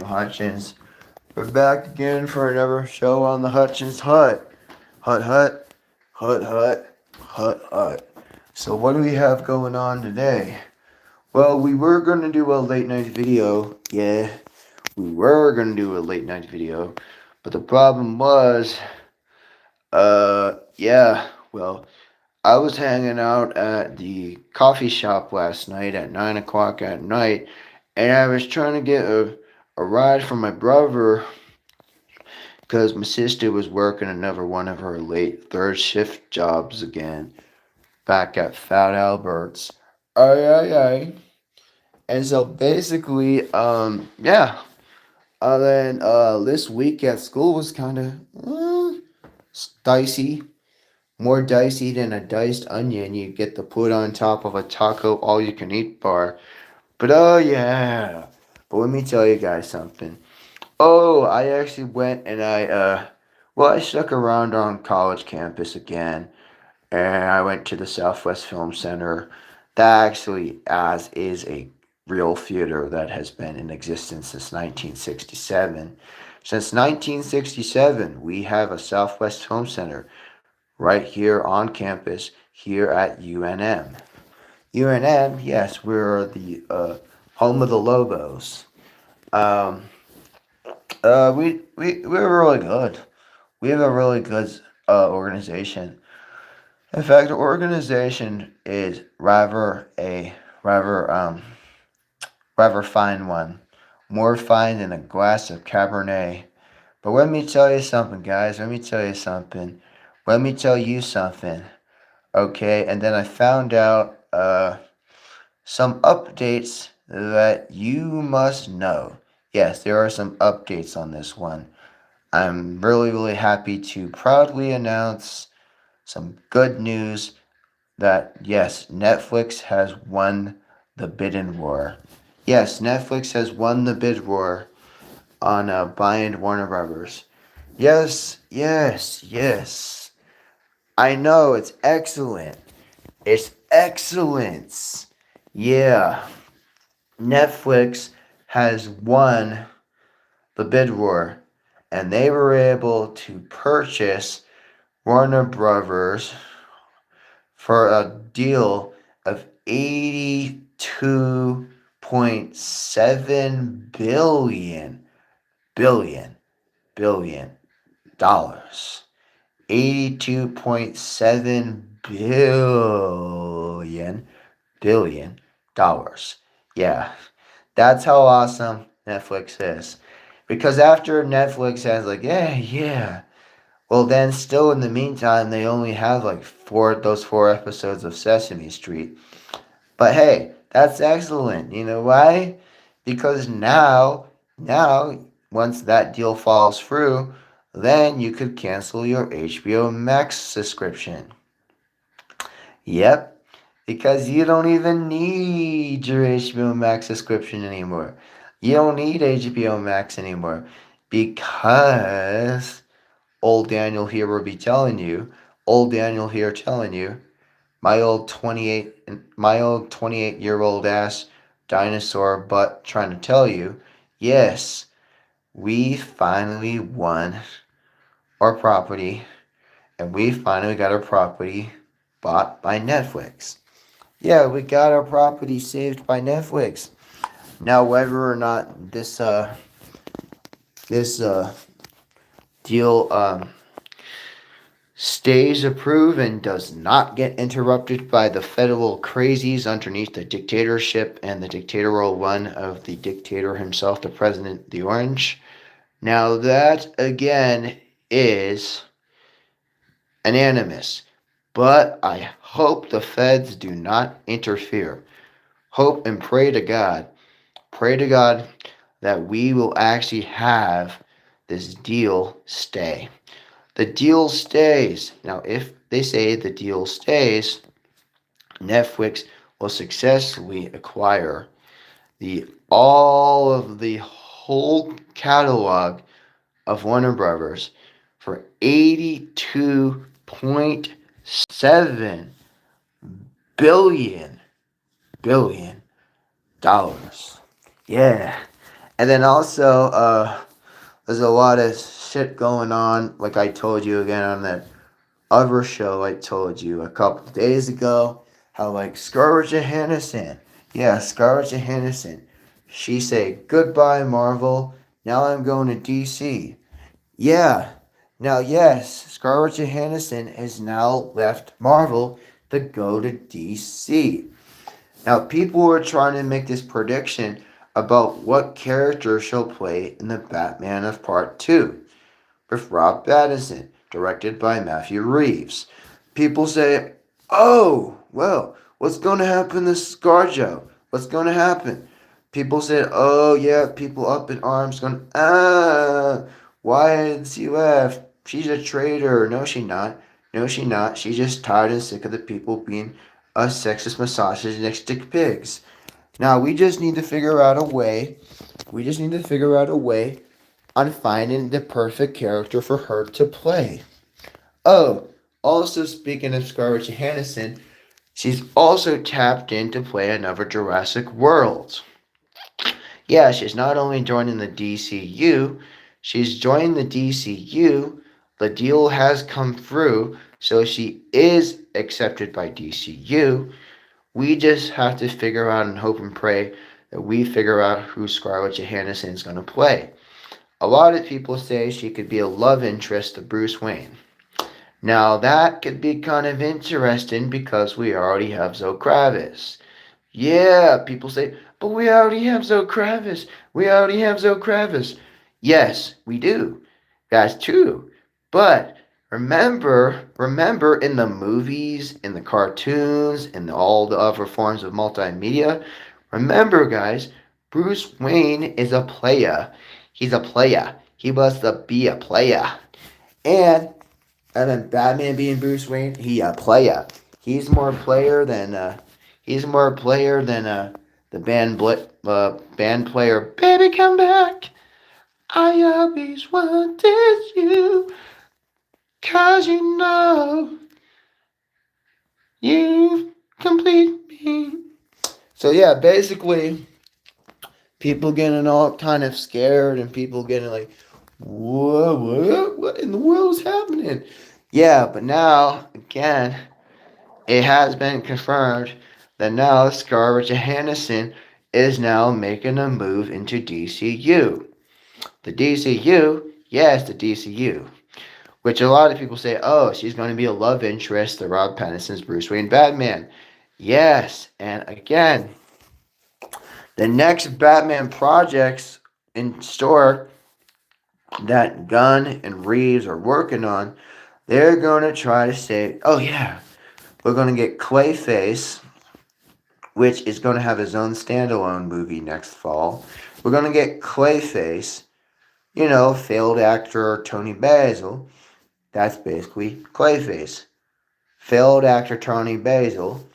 Hutchins. We're back again for another show on the Hutchins Hut. Hut Hut, Hut Hut, Hut Hut. So what do we have going on today? Well, we were going to do a late night video. Yeah, we were going to do a late night video. But the problem was, well, I was hanging out at the coffee shop last night at 9 o'clock at night, and I was trying to get a ride from my brother because my sister was working another one of her late third shift jobs again back at Fat Albert's. Aye, aye, aye. And so basically, then this week at school was kind of dicey. More dicey than a diced onion you get to put on top of a taco all you can eat bar. But oh yeah. But let me tell you guys something. Oh, I actually went and I stuck around on college campus again. And I went to the Southwest Film Center. That actually as is a real theater that has been in existence since 1967. Since 1967, we have a Southwest Film Center right here on campus here at UNM. UNM, yes, we're the home of the Lobos. Um, we're really good. We have a really good organization. In fact, the organization is rather rather fine one, more fine than a glass of Cabernet. But let me tell you something, guys. Let me tell you something. Let me tell you something. Okay, and then I found out some updates that you must know. Yes, there are some updates on this one. I'm really happy to proudly announce some good news that yes, Netflix has won the bidding war. Yes, Netflix has won the bid war on buying Warner Brothers. Yes. I know, it's excellent. It's excellence. Yeah. Netflix has won the bid war, and they were able to purchase Warner Brothers for a deal of 82.7 billion dollars. 82.7 billion dollars. Yeah, that's how awesome Netflix is. Because after Netflix has like, yeah. Well, then still in the meantime, they only have like those four episodes of Sesame Street. But hey, that's excellent. You know why? Because now, once that deal falls through, then you could cancel your HBO Max subscription. Yep, because you don't even need your HBO Max subscription anymore. You don't need HBO Max anymore because old Daniel here will be telling you, old Daniel here telling you, my old 28-year-old ass dinosaur butt trying to tell you, yes, we finally won our property and we finally got our property bought by Netflix. Yeah, we got our property saved by Netflix. Now, whether or not this deal stays approved and does not get interrupted by the federal crazies underneath the dictatorship and the dictatorial run of the dictator himself, the President the Orange. Now, that again is anonymous, but I hope the feds do not interfere. Hope and pray to God that we will actually have this deal stay. The deal stays. Now, if they say the deal stays, Netflix will successfully acquire all of the whole catalog of Warner Brothers for $82.7 billion dollars. Yeah, And then also, there's a lot of shit going on, like I told you again on that other show I told you a couple of days ago, how like Scarlett Johansson, yeah, Scarlett Johansson, she said goodbye Marvel. Now I'm going to DC. Yeah. Now yes, Scarlett Johansson has now left Marvel to go to DC. Now people were trying to make this prediction about what character she'll play in the Batman of Part 2 with Rob Pattinson, directed by Matthew Reeves. People say, oh, well, what's going to happen to ScarJo? What's going to happen? People said, oh, yeah, people up in arms going, why has she left? She's a traitor. No, she not. No, she not. She's just tired and sick of the people being sexist, misogynistic pigs. Now, we just need to figure out a way. We just need to figure out a way on finding the perfect character for her to play. Oh, also speaking of Scarlett Johansson, she's also tapped in to play another Jurassic World. Yeah, she's not only joining the DCU, she's joining the DCU. The deal has come through, so she is accepted by DCU. We just have to figure out and hope and pray that we figure out who Scarlett Johansson is going to play. A lot of people say she could be a love interest to Bruce Wayne. Now that could be kind of interesting because we already have Zoe Kravitz. Yeah, people say, but we already have Zoe Kravitz. We already have Zoe Kravitz. Yes, we do. That's true. But remember in the movies, in the cartoons, in all the other forms of multimedia, remember guys, Bruce Wayne is a player. He's a player. He wants to be a player. And then Batman being Bruce Wayne, he a player. He's more player than the band player. Baby, come back. I always wanted you, 'cause you know you complete me. So yeah, basically, people getting all kind of scared and people getting like, whoa, what in the world is happening? Yeah, but now, again, it has been confirmed that now Scarlett Johansson is now making a move into DCU. The DCU, yes, the DCU. Which a lot of people say, oh, she's going to be a love interest to Rob Pattinson's Bruce Wayne Batman. Yes, and again, the next Batman projects in store that Gunn and Reeves are working on, they're going to try to say, oh yeah, we're going to get Clayface, which is going to have his own standalone movie next fall. We're going to get Clayface, failed actor Tony Basil. That's basically Clayface. Failed actor Tony Basil.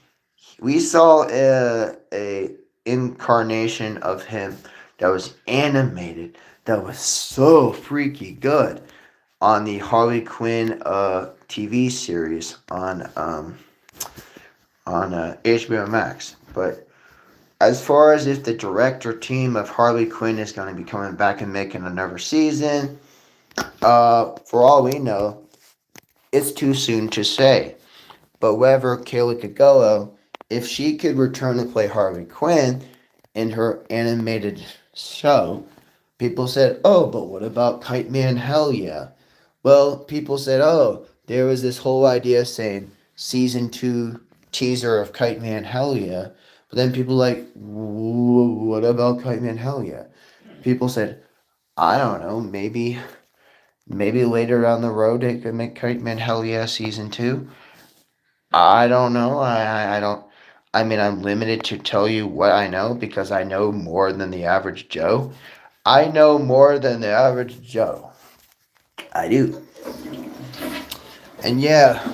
We saw a incarnation of him that was animated, that was so freaky good on the Harley Quinn TV series on HBO Max. But as far as if the director team of Harley Quinn is going to be coming back and making another season, for all we know, it's too soon to say. But whether Kayla Kagolo, if she could return to play Harley Quinn in her animated show, people said, oh, but what about Kite Man Hell Yeah? Well, people said, oh, there was this whole idea saying season 2 teaser of Kite Man Hell Yeah. But then people like, what about Kite Man Hell Yeah? People said, I don't know, maybe later down the road they could make Kite Man Hell Yeah season 2. I don't know. I don't. I mean, I'm limited to tell you what I know because I know more than the average Joe. I know more than the average Joe. I do. And yeah,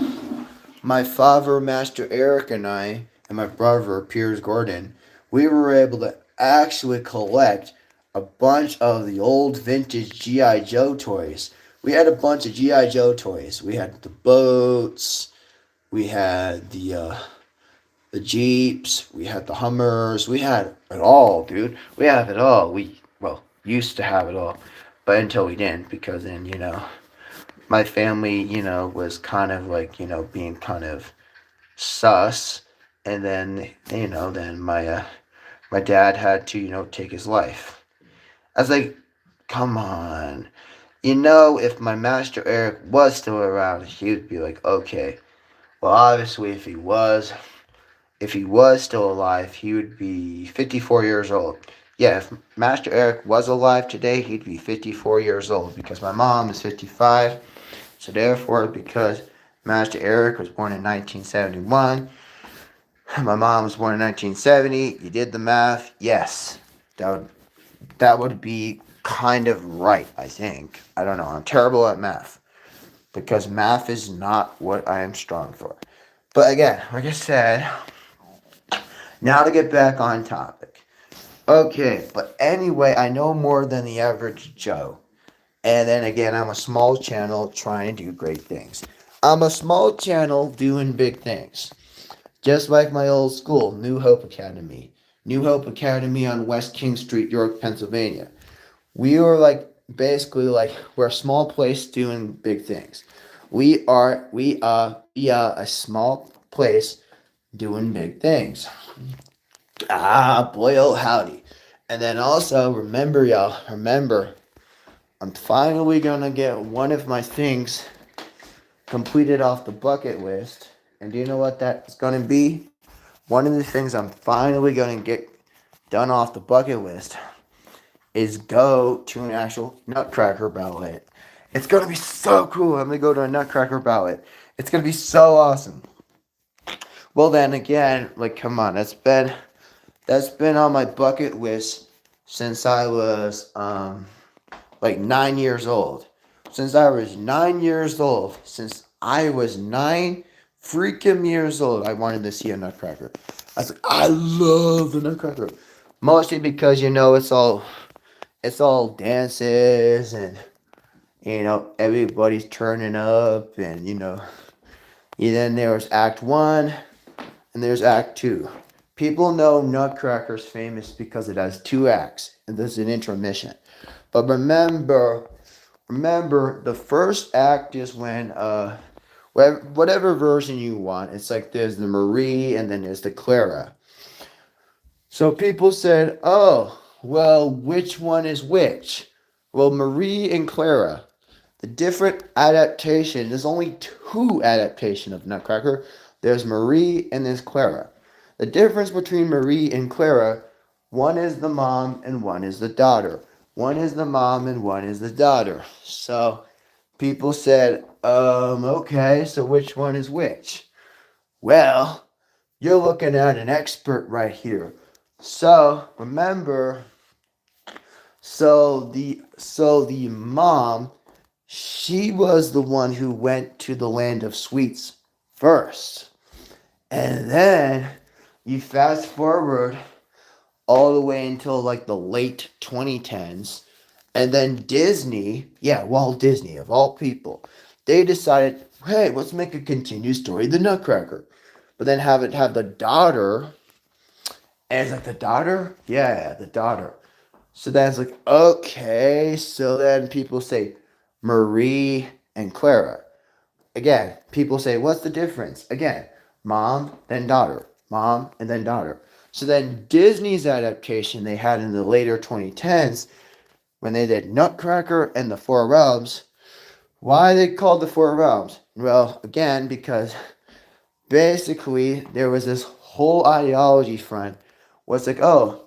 my father, Master Eric, and I, and my brother, Piers Gordon, we were able to actually collect a bunch of the old vintage G.I. Joe toys. We had a bunch of G.I. Joe toys. We had the boats, we had the Jeeps, we had the Hummers, we had it all, dude. We have it all. Used to have it all, but until we didn't, because then my family was kind of like being kind of sus, and then then my dad had to take his life. I was like, come on. If my master Eric was still around, he would be like, okay. Well, obviously, if he was still alive, he would be 54 years old. Yeah, if Master Eric was alive today, he'd be 54 years old because my mom is 55. So therefore, because Master Eric was born in 1971, my mom was born in 1970. You did the math. Yes, that would be kind of right, I think. I don't know. I'm terrible at math because math is not what I am strong for. But again, like I said, now to get back on topic. Okay, but anyway, I know more than the average Joe. And then again, I'm a small channel trying to do great things. I'm a small channel doing big things. Just like my old school, New Hope Academy. New Hope Academy on West King Street, York, Pennsylvania. We are we're a small place doing big things. We are a small place doing big things. Ah, boy, oh howdy. And then also remember, y'all, remember, I'm finally gonna get one of my things completed off the bucket list. And do you know what that's gonna be? One of the things I'm finally gonna get done off the bucket list is go to an actual Nutcracker ballet. It's gonna be so cool. I'm gonna go to a Nutcracker ballet. It's gonna be so awesome. Well, then again, like, come on, that's been on my bucket list since I was like 9 years old. Since I was 9 years old. Since I was 9 freaking years old, I wanted to see a Nutcracker. I was like, I love the Nutcracker. Mostly because it's all dances and everybody's turning up and then there's Act One and there's Act Two. People know Nutcracker's famous because it has two acts and there's an intermission. But remember, the first act is when whatever version you want. It's like there's the Marie and then there's the Clara. So people said, "Oh, well, which one is which?" Well, Marie and Clara. The different adaptation. There's only two adaptation of Nutcracker. There's Marie and there's Clara. The difference between Marie and Clara, one is the mom and one is the daughter. One is the mom and one is the daughter. So people said, okay, so which one is which? Well, you're looking at an expert right here. So remember, so the mom, she was the one who went to the land of sweets first. And then you fast forward all the way until like the late 2010s. And then Disney, yeah, Walt Disney, of all people, they decided, hey, let's make a continued story, the Nutcracker. But then have it have the daughter. And it's like, the daughter? Yeah, the daughter. So then it's like, okay. So then people say Marie and Clara. Again, people say, what's the difference? Again, mom, then daughter. Mom, and then daughter. So then Disney's adaptation they had in the later 2010s, when they did Nutcracker and the Four Realms. Why they called the Four Realms? Well, again, because basically there was this whole ideology front was like, oh,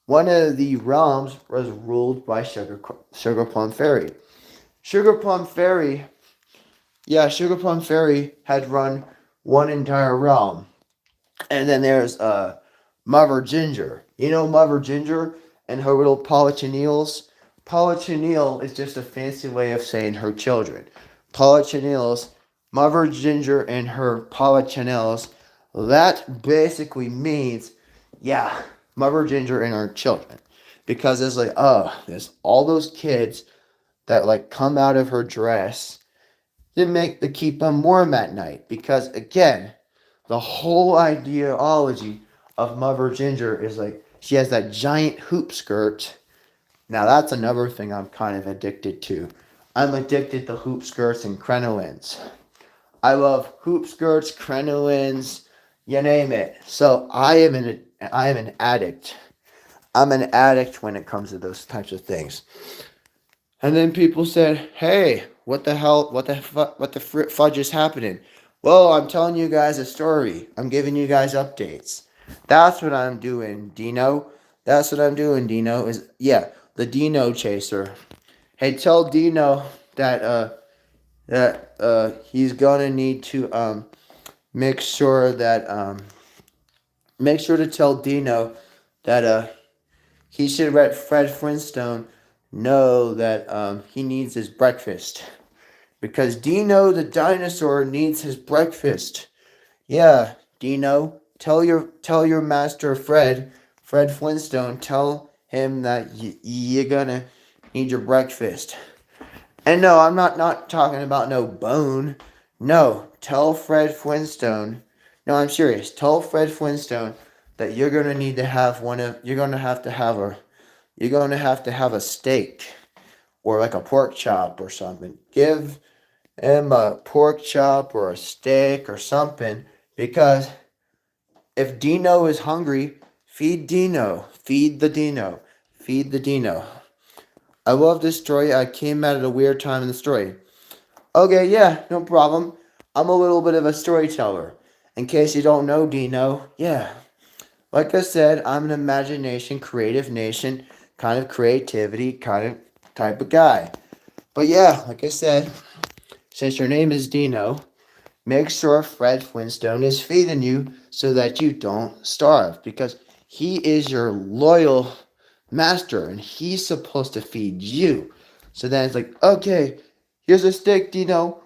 one of the realms was ruled by Sugar Plum Fairy. Sugar Plum Fairy, yeah, Sugar Plum Fairy had run one entire realm. And then there's Mother Ginger. You know Mother Ginger and her little polychinelles? Polychinelle is just a fancy way of saying her children. Polychinelles, Mother Ginger and her polychinelles, that basically means, yeah, Mother Ginger and her children. Because it's like, oh, there's all those kids that like come out of her dress to keep them warm at night. Because again, the whole ideology of Mother Ginger is like she has that giant hoop skirt Now that's another thing I'm kind of addicted to. I'm addicted to hoop skirts and crinolines. I love hoop skirts, crinolines, you name it. So I am an addict. I'm an addict when it comes to those types of things. And then people said, "Hey, what the hell? What the fudge is happening?" Well, I'm telling you guys a story. I'm giving you guys updates. That's what I'm doing, Dino. That's what I'm doing, Dino. Is yeah, the Dino chaser. Hey, tell Dino that he's gonna need to make sure that make sure to tell Dino that he should let Fred Flintstone know that he needs his breakfast. Because Dino the dinosaur needs his breakfast. Yeah, Dino, tell your master Fred Flintstone, tell him that you're gonna need your breakfast. And no, I'm not talking about no bone. No, tell Fred Flintstone. No, I'm serious. Tell Fred Flintstone that you're gonna need to have one of. You're gonna have to have a steak or like a pork chop or something. Give him a pork chop or a steak or something because if Dino is hungry, feed Dino. Feed the Dino. Feed the Dino. I love this story. I came at it a weird time in the story. Okay, yeah, no problem. I'm a little bit of a storyteller. In case you don't know, Dino, yeah. Like I said, I'm an imagination, creative nation, kind of creativity, kind of type of guy. But yeah, like I said, since your name is Dino, make sure Fred Flintstone is feeding you so that you don't starve because he is your loyal master and he's supposed to feed you. So then it's like, okay, here's a steak, Dino.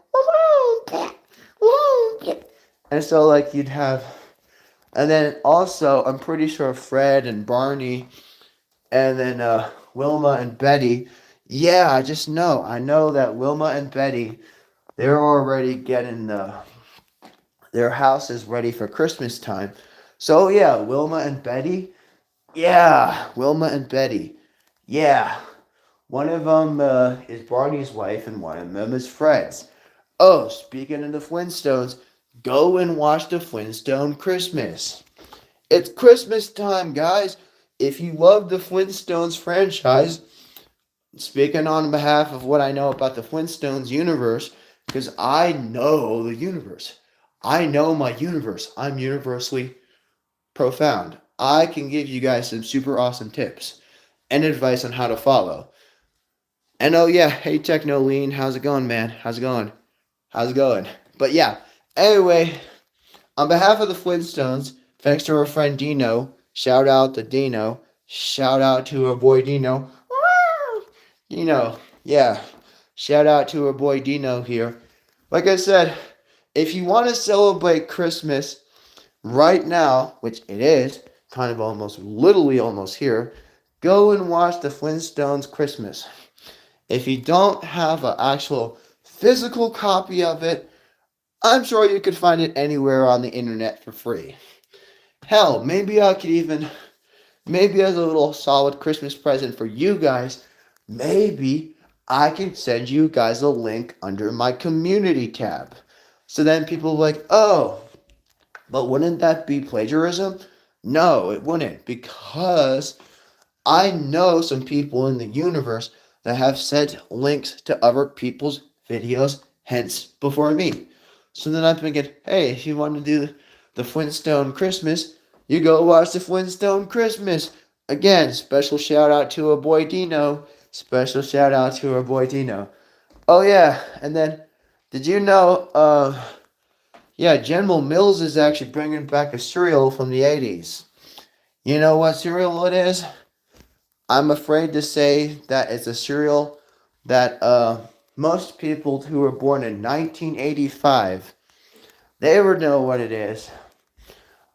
And so like you'd have, and then also I'm pretty sure Fred and Barney and then Wilma and Betty. Yeah, I just know. I know that Wilma and Betty, they're already getting their house is ready for Christmas time. So yeah, Wilma and Betty. Yeah, Wilma and Betty. Yeah, one of them is Barney's wife, and one of them is Fred's. Oh, speaking of the Flintstones, go and watch the Flintstone Christmas. It's Christmas time, guys. If you love the Flintstones franchise, speaking on behalf of what I know about the Flintstones universe, because I know the universe. I know my universe. I'm universally profound. I can give you guys some super awesome tips and advice on how to follow. And oh yeah, hey Techno Lean, how's it going, man? How's it going? How's it going? But yeah, anyway, on behalf of the Flintstones, thanks to our friend Dino. Shout out to Dino. Shout out to our boy Dino. Dino, yeah. Shout out to our boy Dino here. Like I said, if you want to celebrate Christmas right now, which it is, kind of almost, literally almost here, go and watch the Flintstones Christmas. If you don't have an actual physical copy of it, I'm sure you could find it anywhere on the internet for free. Hell, maybe I could even, maybe as a little solid Christmas present for you guys, maybe I can send you guys a link under my community tab. So then people are like, oh, but wouldn't that be plagiarism? No, it wouldn't, because I know some people in the universe that have sent links to other people's videos, hence before me. So then I'm thinking, hey, if you want to do the Flintstone Christmas, you go watch the Flintstone Christmas. Again, special shout out to our boy Dino. Special shout out to our boy Dino. Oh yeah, and then did you know? Yeah, General Mills is actually bringing back a cereal from the 80s. You know what cereal it is? I'm afraid to say that it's a cereal that most people who were born in 1985, they would know what it is.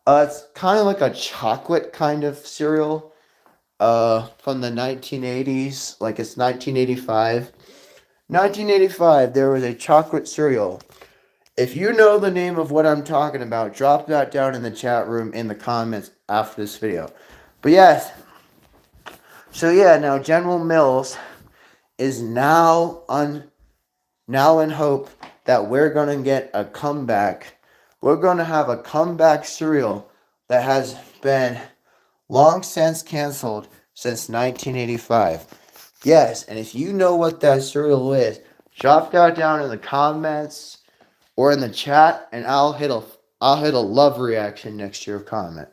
It's kind of like a chocolate kind of cereal from the 1980s, like it's 1985. 1985, there was a chocolate cereal. If you know the name of what I'm talking about, drop that down in the chat room in the comments after this video. But yes, So yeah, now General Mills is now in hope that we're gonna get a comeback. We're gonna have a comeback cereal that has been long since canceled since 1985. Yes, and if you know what that cereal is, drop that down in the comments or in the chat, and I'll hit a love reaction next to your comment.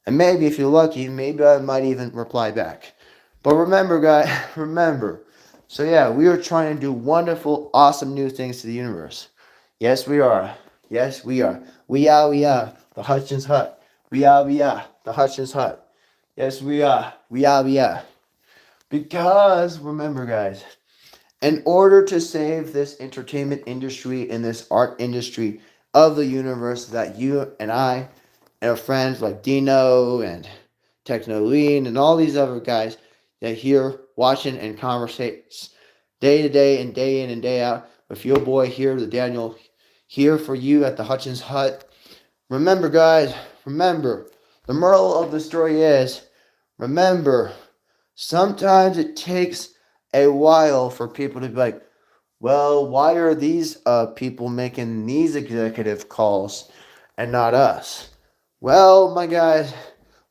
And maybe if you're lucky, maybe I might even reply back. But remember, guys, remember. So yeah, we are trying to do wonderful, awesome new things to the universe. Yes, we are. Yes, we are. We are. The Hutchins Hut. We are. The Hutchins Hut. Yes, we are. We are. Because, remember, guys, in order to save this entertainment industry and this art industry of the universe that you and I and our friends like Dino and Techno Lean and all these other guys that here watching and conversates day to day and day in and day out with your boy here, the Daniel, here for you at the Hutchins Hut. Remember, guys, remember, the moral of the story is remember, sometimes it takes a while for people to be like, well, why are these people making these executive calls and not us? Well, my guys,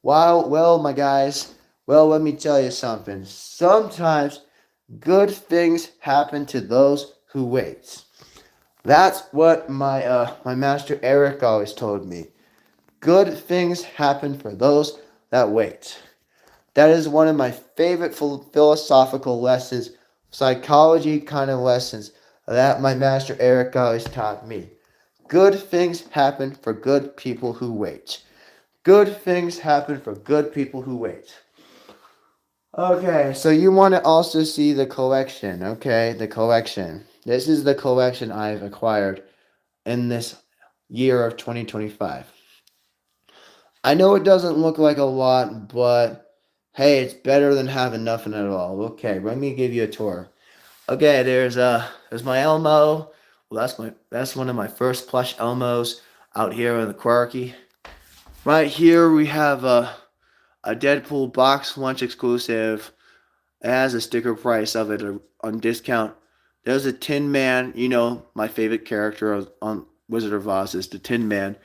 my guys, well, let me tell you something. Sometimes good things happen to those who wait. That's what my master Eric always told me. Good things happen for those that wait. That is one of my favorite philosophical lessons, psychology kind of lessons that my master Eric always taught me. Good things happen for good people who wait. Good things happen for good people who wait. Okay, so you want to also see the collection, okay? The collection. This is the collection I've acquired in this year of 2025. I know it doesn't look like a lot, but hey, it's better than having nothing at all. Okay, let me give you a tour. Okay, there's my Elmo. Well, that's one of my first plush Elmos out here in the Quirky. Right here we have a Deadpool box lunch exclusive. It has a sticker price of it on discount. There's a Tin Man, you know, my favorite character on Wizard of Oz is the Tin Man.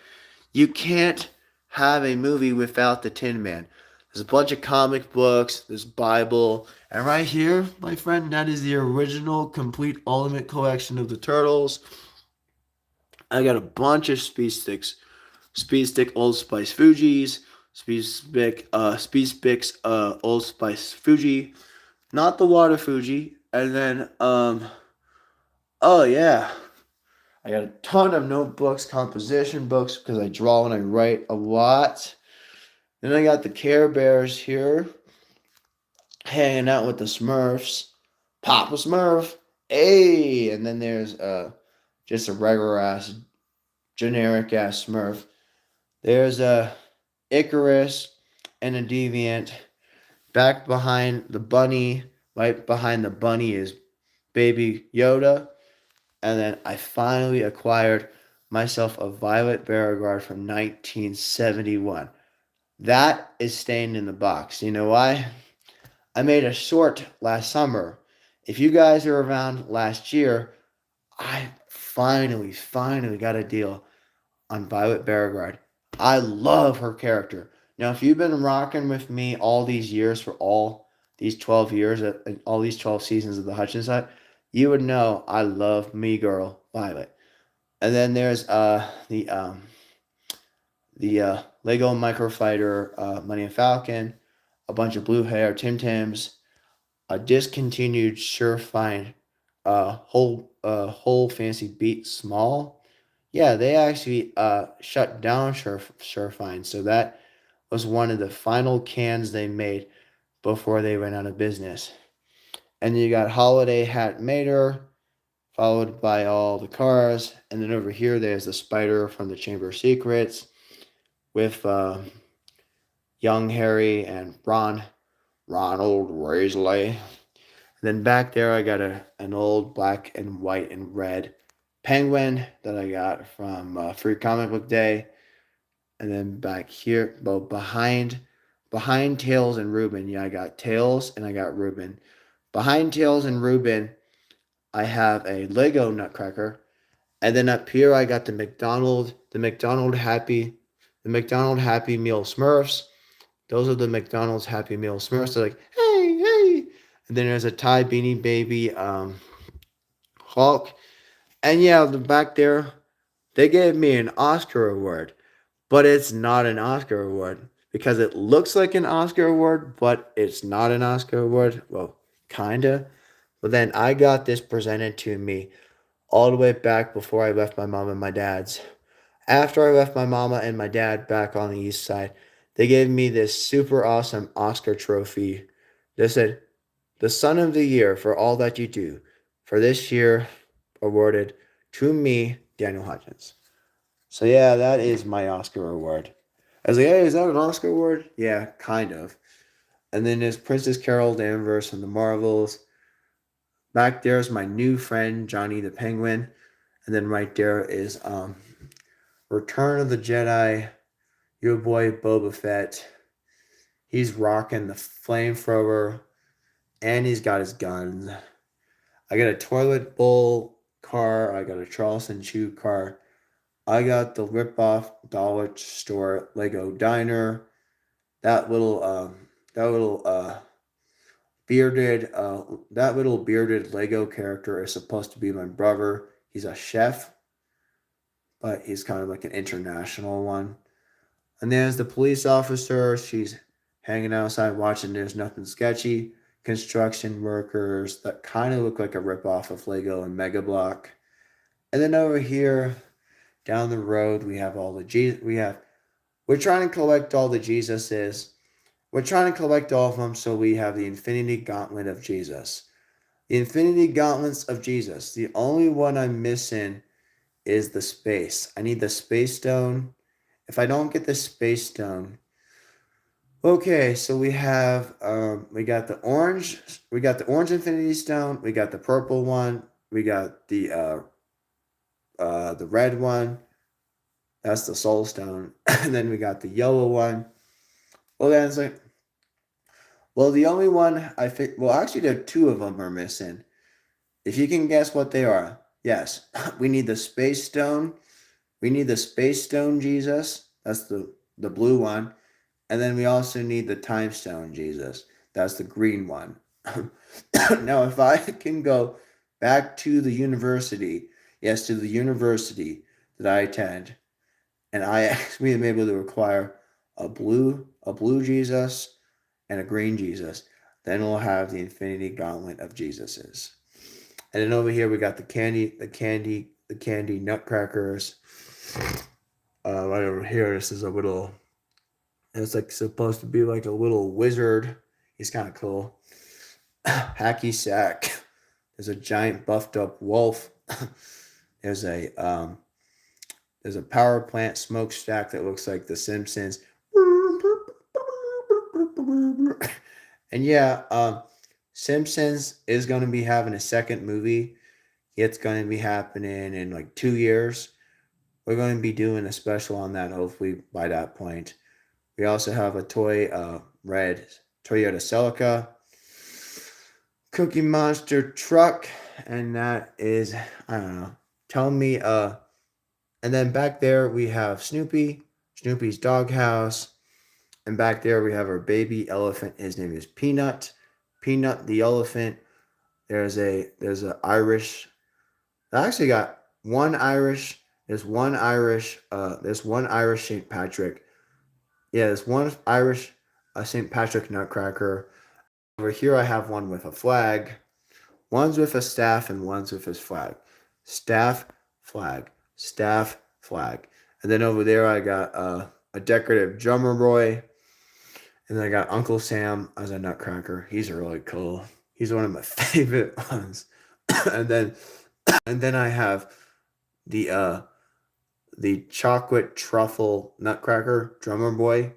You can't have a movie without the Tin Man. There's a bunch of comic books, there's Bible, and right here, my friend, that is the original complete ultimate collection of the Turtles. I got a bunch of Speed Stick Old Spice Fuji's, Speed Sticks Old Spice Fuji, not the water Fuji, and then oh yeah, I got a ton of notebooks, composition books because I draw and I write a lot. Then I got the Care Bears here, hanging out with the Smurfs, Papa Smurf, hey, and then there's just a regular ass, generic ass Smurf. There's a Icarus and a Deviant. Back behind the bunny, right behind the bunny is Baby Yoda. And then I finally acquired myself a Violet Beauregarde from 1971. That is staying in the box. You know why? I made a short last summer. If you guys are around last year, I finally got a deal on Violet Beauregarde. I love her character. Now, if you've been rocking with me all these years for all these 12 years, all these 12 seasons of the Hutchins Hut, you would know I love me girl Violet. And then there's the Lego Microfighter Money and Falcon, a bunch of blue hair Tim Tams, a discontinued Surefine whole fancy beat small. Yeah, they actually shut down Surefine, so that was one of the final cans they made before they went out of business. And you got Holiday Hat Mater, followed by all the cars, and then over here there's the spider from the Chamber of Secrets with young Harry and Ronald Weasley. Then back there, I got an old black and white and red penguin that I got from Free Comic Book Day. And then back here, well, behind behind Tails and Reuben. Yeah, I got Tails and I got Reuben. Behind Tails and Reuben, I have a Lego Nutcracker, and then up here I got the McDonald Happy Meal Smurfs. Those are the McDonald's Happy Meal Smurfs. They're like, hey, hey. And then there's a Thai Beanie Baby Hulk. And yeah, the back there, they gave me an Oscar award, but it's not an Oscar award because it looks like an Oscar award, but it's not an Oscar award. Well, kinda. But then I got this presented to me all the way back before I left my mom and my dad's. After I left my mama and my dad back on the east side, they gave me this super awesome Oscar trophy. They said, "The Son of the Year for all that you do, for this year awarded to me, Daniel Hutchins." So yeah, that is my Oscar award. I was like, hey, is that an Oscar award? Yeah, kind of. And then there's Princess Carol Danvers from the Marvels. Back there is my new friend, Johnny the Penguin. And then right there is Return of the Jedi, your boy Boba Fett. He's rocking the flamethrower and he's got his guns. I got a toilet bowl car. I got a Charleston Chew car. I got the rip-off dollar store Lego diner. That little that little bearded that little bearded Lego character is supposed to be my brother. He's a chef, but he's kind of like an international one. And there's the police officer. She's hanging outside watching There's Nothing Sketchy. Construction workers that kind of look like a ripoff of Lego and Mega Block. And then over here, down the road, we have all the we're trying to collect all the Jesuses. We're trying to collect all of them so we have the Infinity Gauntlet of Jesus. The Infinity Gauntlets of Jesus. The only one I'm missing is the space. I need the Space Stone. If I don't get the Space Stone, okay, so we have we got the orange Infinity Stone, we got the purple one, we got the red one, that's the Soul Stone, and then we got the yellow one. Well, then it's like, well, the only one well, actually, there are two of them are missing. If you can guess what they are, yes, we need the Space Stone. We need the Space Stone Jesus. That's the blue one. And then we also need the Time Stone Jesus. That's the green one. Now, if I can go back to the university, yes, to the university that I attend, and I actually am able to acquire a blue Jesus and a green Jesus, then we'll have the Infinity Gauntlet of Jesuses. And then over here we got the candy nutcrackers. Right over here, this is a little. It's like supposed to be like a little wizard. He's kind of cool. Hacky sack. There's a giant buffed up wolf. There's a power plant smokestack that looks like The Simpsons. And yeah, Simpsons is going to be having a second movie. It's going to be happening in like 2 years. We're going to be doing a special on that hopefully by that point. We also have a toy red Toyota Celica Cookie Monster truck, and that is, I don't know. Tell me, and then back there we have Snoopy's doghouse, and back there we have our baby elephant. His name is Peanut the elephant. There's a Irish. I actually got one Irish. There's one Irish St. Patrick. Yeah, there's one Irish St. Patrick Nutcracker. Over here I have one with a flag. One's with a staff and one's with his flag. Staff, flag, staff, flag. And then over there I got a decorative drummer boy. And then I got Uncle Sam as a nutcracker. He's really cool. He's one of my favorite ones. and then I have the chocolate truffle nutcracker drummer boy.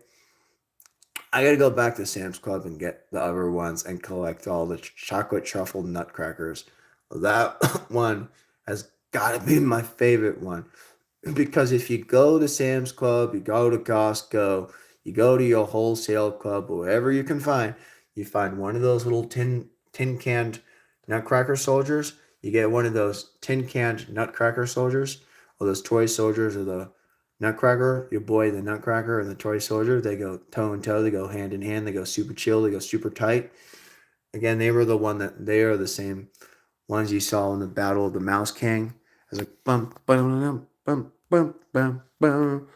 I gotta go back to Sam's Club and get the other ones and collect all the chocolate truffle nutcrackers. That one has gotta be my favorite one. Because if you go to Sam's Club, you go to Costco, You go to your wholesale club, wherever you can find. You find one of those little tin canned Nutcracker soldiers. You get one of those tin canned Nutcracker soldiers, or those toy soldiers, or the Nutcracker. Your boy, the Nutcracker, and the toy soldier. They go toe and toe. They go hand in hand. They go super chill. They go super tight. Again, they are the same ones you saw in the Battle of the Mouse King. It's like bum bum bum bum bum bum bum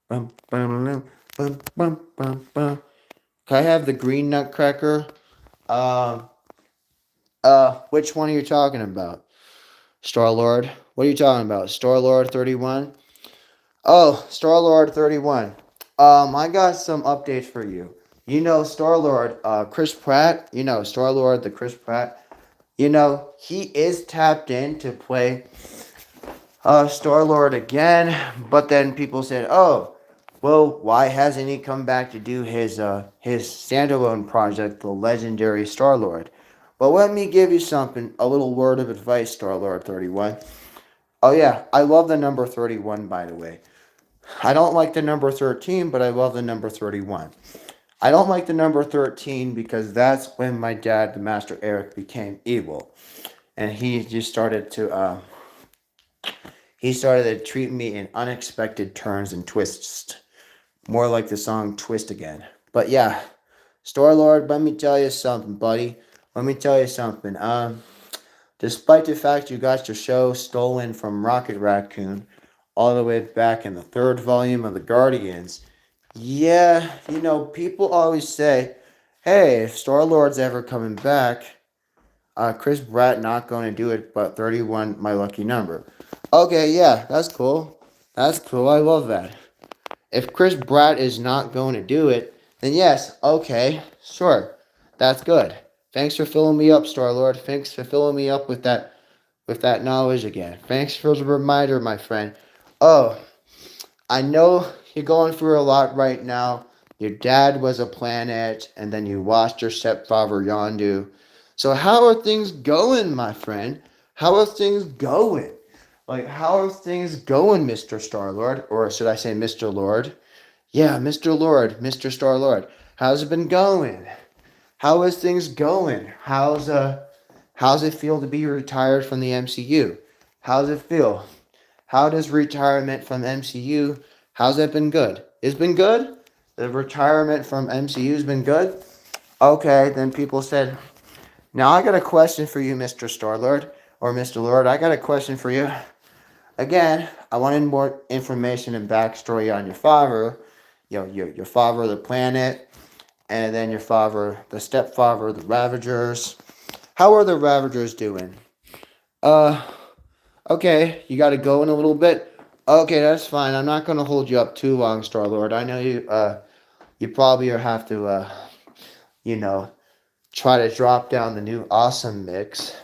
bum bum bum bum bum. Can I have the green Nutcracker? Um, which one are you talking about? Star Lord. What are you talking about? Star Lord 31. Oh, Star Lord 31. I got some updates for you. You know Star Lord, Chris Pratt. You know Star Lord, the Chris Pratt. You know he is tapped in to play Star Lord again, but then people said, "Oh, well, why hasn't he come back to do his standalone project, the legendary Star Lord?" Well, let me give you something, a little word of advice, Star Lord 31. Oh yeah, I love the number 31, by the way. I don't like the number 13, but I love the number 31. I don't like the number 13 because that's when my dad, the Master Eric, became evil, and he started to treat me in unexpected turns and twists, more like the song Twist Again. But yeah, Star Lord, let me tell you something, buddy. Let me tell you something. Despite the fact you got your show stolen from Rocket Raccoon all the way back in the third volume of the Guardians, yeah, people always say, hey, if Star Lord's ever coming back, Chris Pratt not going to do it, but 31, my lucky number. Okay, yeah, that's cool. That's cool. I love that. If Chris Pratt is not going to do it, then yes, okay, sure, that's good. Thanks for filling me up, Star Lord. Thanks for filling me up with that knowledge again. Thanks for the reminder, my friend. Oh, I know you're going through a lot right now. Your dad was a planet, and then you lost your stepfather, Yondu. So how are things going, my friend? How are things going? Like, how are things going, Mr. Star-Lord? Or should I say Mr. Lord? Yeah, Mr. Lord, Mr. Star-Lord. How's it been going? How is things going? How's it feel to be retired from the MCU? How's it feel? How does retirement from MCU, how's it been good? It's been good? The retirement from MCU's been good? Okay, then people said, now I got a question for you, Mr. Star-Lord, or Mr. Lord, I got a question for you. Again, I wanted more information and backstory on your father, your father, the planet, and then your father, the stepfather, the Ravagers. How are the Ravagers doing? Uh, okay, you got to go in a little bit. Okay, that's fine. I'm not gonna hold you up too long, Star Lord. I know you. You probably have to. You know, try to drop down the new awesome mix.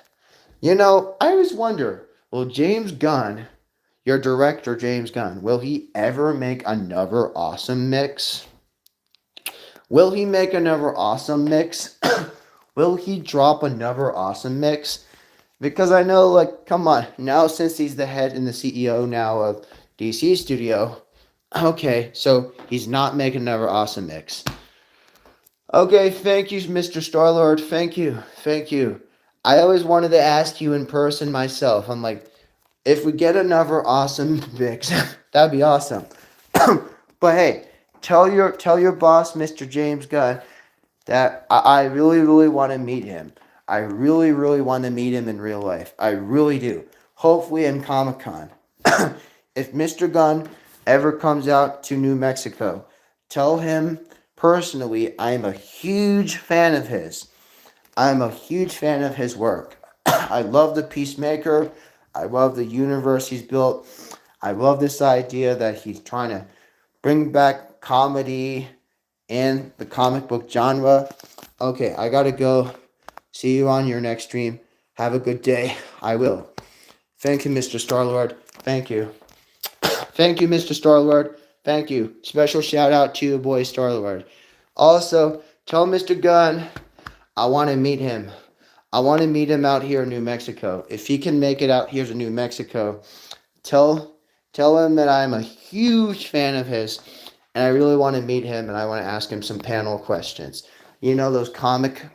I always wonder, will James Gunn, your director James Gunn, will he ever make another awesome mix? Will he make another awesome mix? Will he drop another awesome mix? Because I know, like, come on, now since he's the head and the CEO now of DC Studio, okay, so he's not making another awesome mix. Okay, thank you, Mr. Starlord. Thank you, thank you. I always wanted to ask you in person myself. I'm like, if we get another awesome mix, that'd be awesome. But hey, tell your boss, Mr. James Gunn, that I really, really want to meet him. I really, really want to meet him in real life. I really do. Hopefully in Comic Con. If Mr. Gunn ever comes out to New Mexico, tell him personally I'm a huge fan of his. I'm a huge fan of his work. I love the Peacemaker. I love the universe he's built. I love this idea that he's trying to bring back comedy in the comic book genre. Okay, I gotta go. See you on your next stream. Have a good day. I will. Thank you, Mr. Starlord. Thank you. Thank you, Mr. Starlord. Thank you. Special shout out to you, boy Starlord. Also, tell Mr. Gunn I want to meet him. I want to meet him out here in New Mexico. If he can make it out here to New Mexico, tell him that I'm a huge fan of his, and I really want to meet him, and I want to ask him some panel questions. You know those comic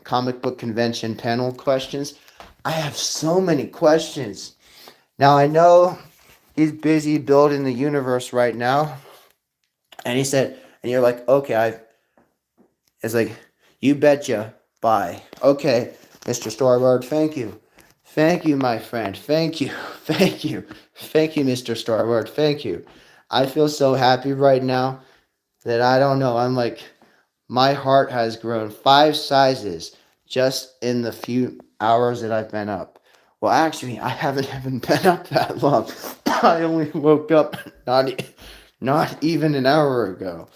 book convention panel questions? I have so many questions. Now I know he's busy building the universe right now, and he said, and you're like, okay, it's like, you betcha. Bye. Okay, Mr. Starboard, thank you. Thank you, my friend. Thank you. Thank you. Thank you, Mr. Starboard. Thank you. I feel so happy right now that I don't know. I'm like, my heart has grown 5 sizes just in the few hours that I've been up. Well, actually, I haven't even been up that long. I only woke up not even an hour ago.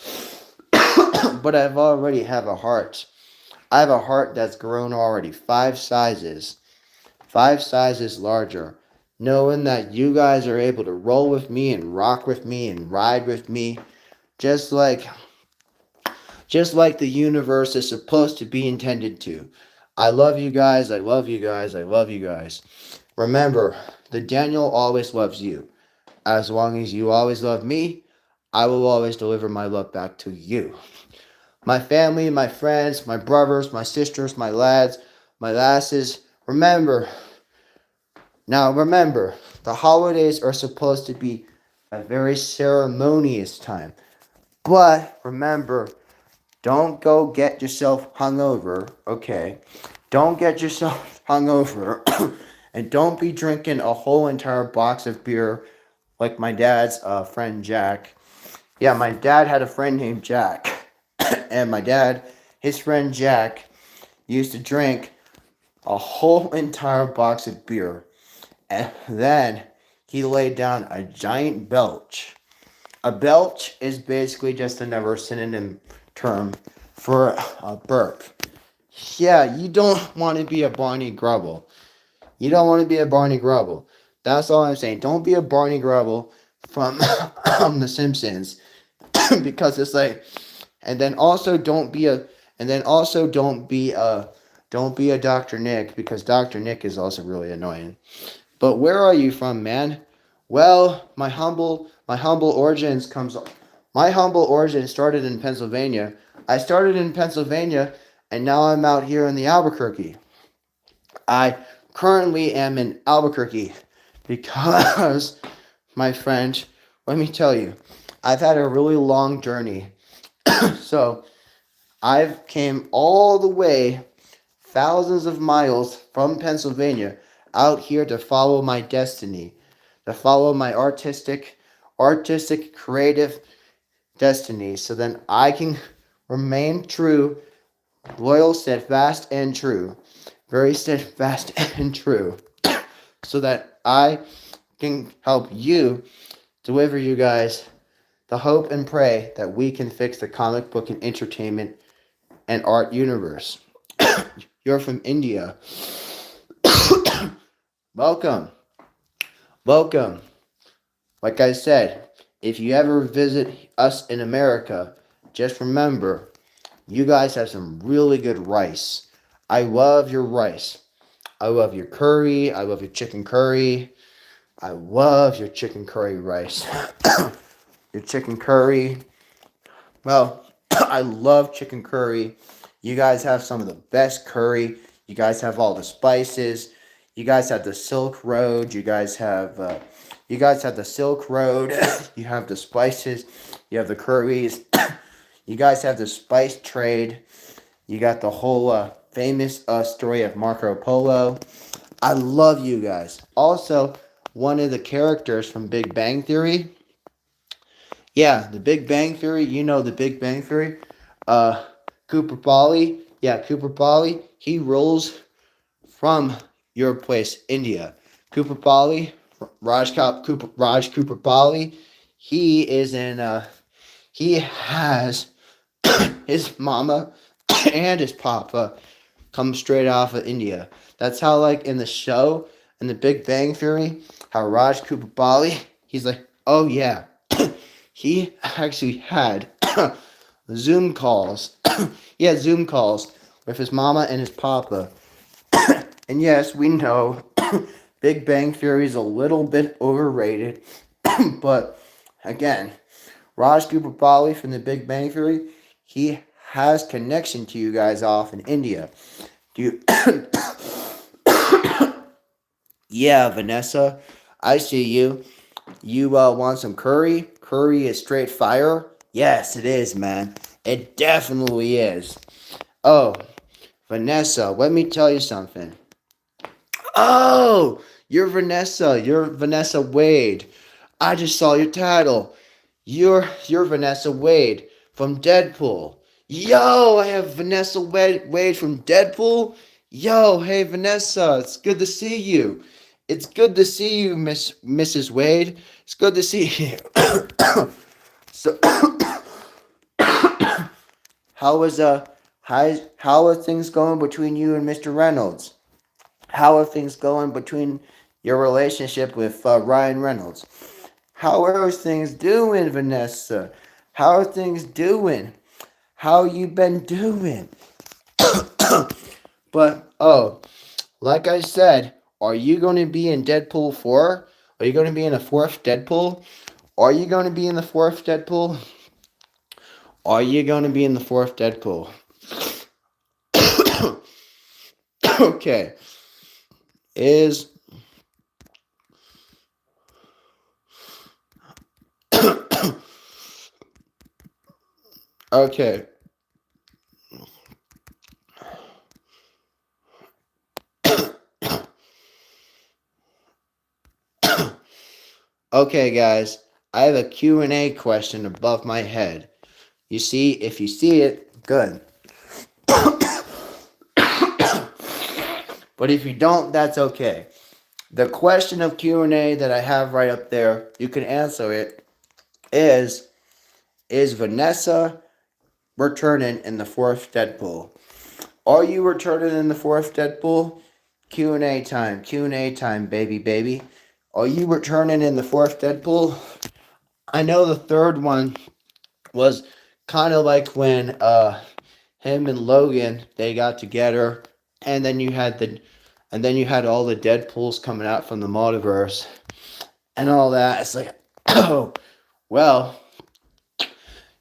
But I've already have a heart. I have a heart that's grown already 5 sizes. 5 sizes larger. Knowing that you guys are able to roll with me and rock with me and ride with me. Just like just like the universe is supposed to be intended to. I love you guys. I love you guys. I love you guys. Remember, the Daniel always loves you. As long as you always love me, I will always deliver my love back to you. My family, my friends, my brothers, my sisters, my lads, my lasses, remember, the holidays are supposed to be a very ceremonious time. But remember, don't go get yourself hungover, okay? Don't get yourself hungover. And don't be drinking a whole entire box of beer like my dad's friend Jack. Yeah, my dad had a friend named Jack. And his friend Jack, used to drink a whole entire box of beer. And then he laid down a giant belch. A belch is basically just another synonym term for a burp. Yeah, you don't want to be a Barney Grubble. You don't want to be a Barney Grubble. That's all I'm saying. Don't be a Barney Grubble from The Simpsons. Because it's like, and then also don't be a, and then also don't be a Dr. Nick, because Dr. Nick is also really annoying. But where are you from, man? Well, my humble origins started in Pennsylvania. I started in Pennsylvania, and now I'm out here in the Albuquerque. I currently am in Albuquerque because, my friend, let me tell you, I've had a really long journey. So I've came all the way thousands of miles from Pennsylvania out here to follow my destiny, to follow my artistic, creative destiny, so then I can remain true, loyal, steadfast, and true, very steadfast and true, so that I can help you, deliver you guys the hope and pray that we can fix the comic book and entertainment and art universe. You're from India. Welcome. Welcome. Like I said, if you ever visit us in America, just remember, you guys have some really good rice. I love your rice. I love your curry. I love your chicken curry. I love your chicken curry rice. Your chicken curry. Well, I love chicken curry. You guys have some of the best curry. You guys have all the spices. You guys have the Silk Road. You guys have the Silk Road. You have the spices. You have the curries. You guys have the spice trade. You got the whole famous story of Marco Polo. I love you guys. Also, one of the characters from Big Bang Theory. Yeah, the Big Bang Theory. You know the Big Bang Theory. Cooper Polly. Yeah, Cooper Polly. He rolls from your place, India. Cooper Polly. Raj Cooper Polly. He is in. He has his mama and his papa come straight off of India. That's how, like, in the show, in the Big Bang Theory, how Raj Kupapali, he's like, oh yeah, he actually had Zoom calls. He had Zoom calls with his mama and his papa. And yes, we know Big Bang Theory is a little bit overrated, but again, Raj Cooper Bali from The Big Bang Theory, he has connection to you guys off in India. Do you? Yeah, Vanessa, I see you. You want some curry? Curry is straight fire. Yes, it is, man. It definitely is. Oh, Vanessa, let me tell you something. Oh, you're Vanessa. You're Vanessa Wade. I just saw your title. You're Vanessa Wade from Deadpool. Yo, I have Vanessa Wade from Deadpool. Yo, hey Vanessa, it's good to see you. It's good to see you, Mrs. Wade. It's good to see you. So, how is how are things going between you and Mr. Reynolds? How are things going between your relationship with Ryan Reynolds? How are things doing, Vanessa? How are things doing? How you been doing? But like I said, are you going to be in Deadpool 4? Are you going to be in the fourth Deadpool? Are you going to be in the fourth Deadpool? Are you going to be in the fourth Deadpool? Okay. Is okay. Okay, guys. I have a Q&A question above my head. You see, if you see it, good. But if you don't, that's okay. The question of Q&A that I have right up there, you can answer it, is Vanessa returning in the fourth Deadpool? Are you returning in the fourth Deadpool? Q&A time. Q&A time, baby. Are you returning in the fourth Deadpool? I know the third one was kind of like when him and Logan, they got together, and then you had all the Deadpools coming out from the multiverse and all that. It's like, oh, well,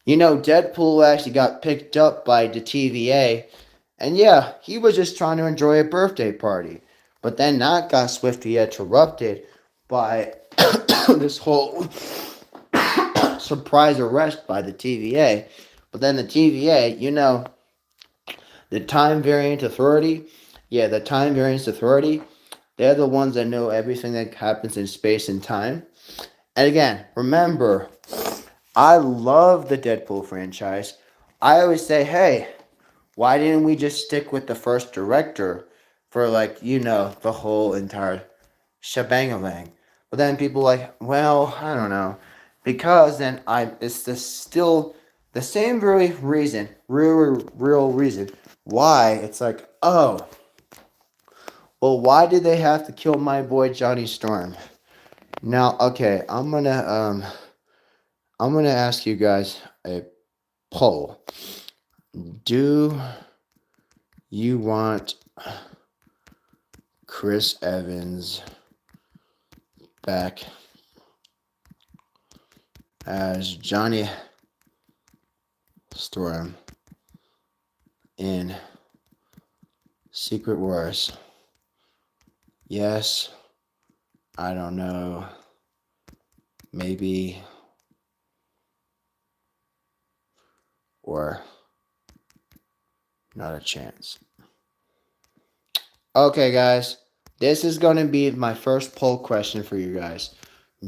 Deadpool actually got picked up by the TVA, and yeah, he was just trying to enjoy a birthday party. But then that got swiftly interrupted by this whole surprise arrest by the TVA. But then the TVA, the Time Variant Authority, the Time Variance Authority, they're the ones that know everything that happens in space and time. And again, remember, I love the Deadpool franchise. I always say, hey, why didn't we just stick with the first director for the whole entire shebangalang? But then people like, well, I don't know. Because then it's still the same very reason, real reason why it's like, oh, well, why did they have to kill my boy Johnny Storm? Now, okay, I'm gonna ask you guys a poll. Do you want Chris Evans back as Johnny Storm in Secret Wars? Yes, I don't know, maybe, or not a chance. Okay, guys, this is going to be my first poll question for you guys.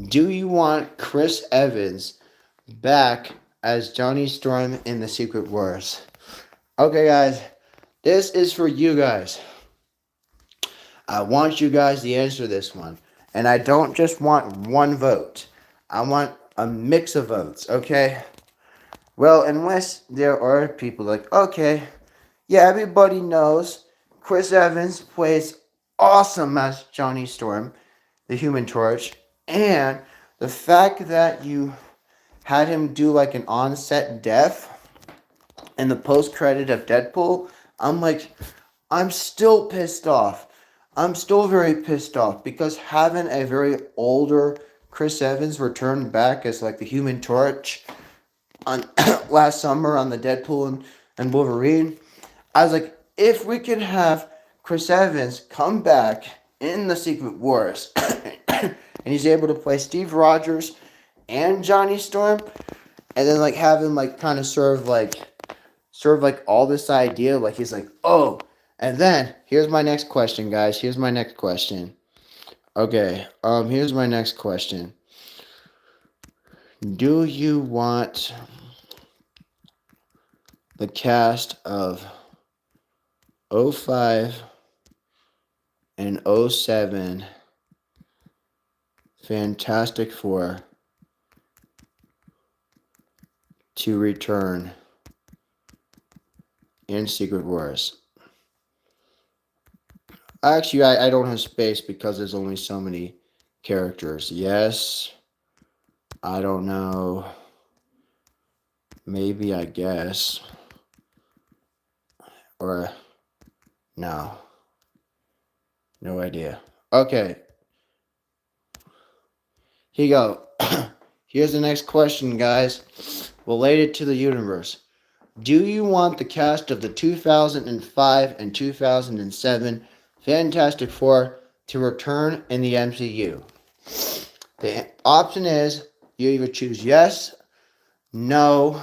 Do you want Chris Evans back as Johnny Storm in the Secret Wars? Okay, guys, this is for you guys. I want you guys to answer this one. And I don't just want one vote. I want a mix of votes, okay? Well, unless there are people like, okay, yeah, everybody knows Chris Evans plays awesome as Johnny Storm, the Human Torch, and the fact that you had him do like an on-set death in the post-credit of Deadpool, I'm still pissed off. I'm still very pissed off because having a very older Chris Evans return back as like the Human Torch on last summer on the Deadpool and Wolverine. I was like, if we could have Chris Evans come back in the Secret Wars, and he's able to play Steve Rogers and Johnny Storm, and then like have him like kind of serve like all this idea, like he's like, oh, and then here's my next question, guys. Here's my next question. Okay, here's my next question. Do you want the cast of 05 and 07 Fantastic Four to return in Secret Wars? Actually, I don't have space because there's only so many characters. Yes. I don't know. Maybe, I guess. Or, no. No idea. Okay. Here you go. Here's the next question, guys. Related to the universe. Do you want the cast of the 2005 and 2007 Fantastic Four to return in the MCU? The option is you either choose yes, no,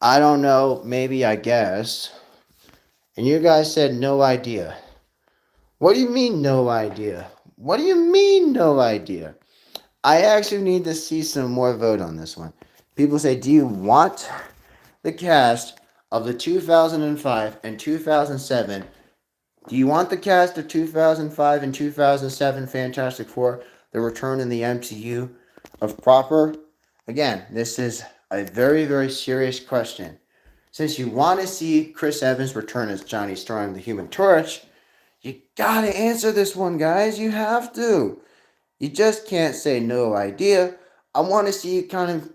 I don't know, maybe, I guess. And you guys said no idea. What do you mean no idea? What do you mean no idea? I actually need to see some more vote on this one. People say, do you want the cast of the 2005 and 2007? Do you want the cast of 2005 and 2007 Fantastic Four to return in the MCU of proper? Again, this is a very, very serious question. Since you want to see Chris Evans return as Johnny Storm, the Human Torch, you gotta answer this one, guys. You have to. You just can't say no idea. I want to see you kind of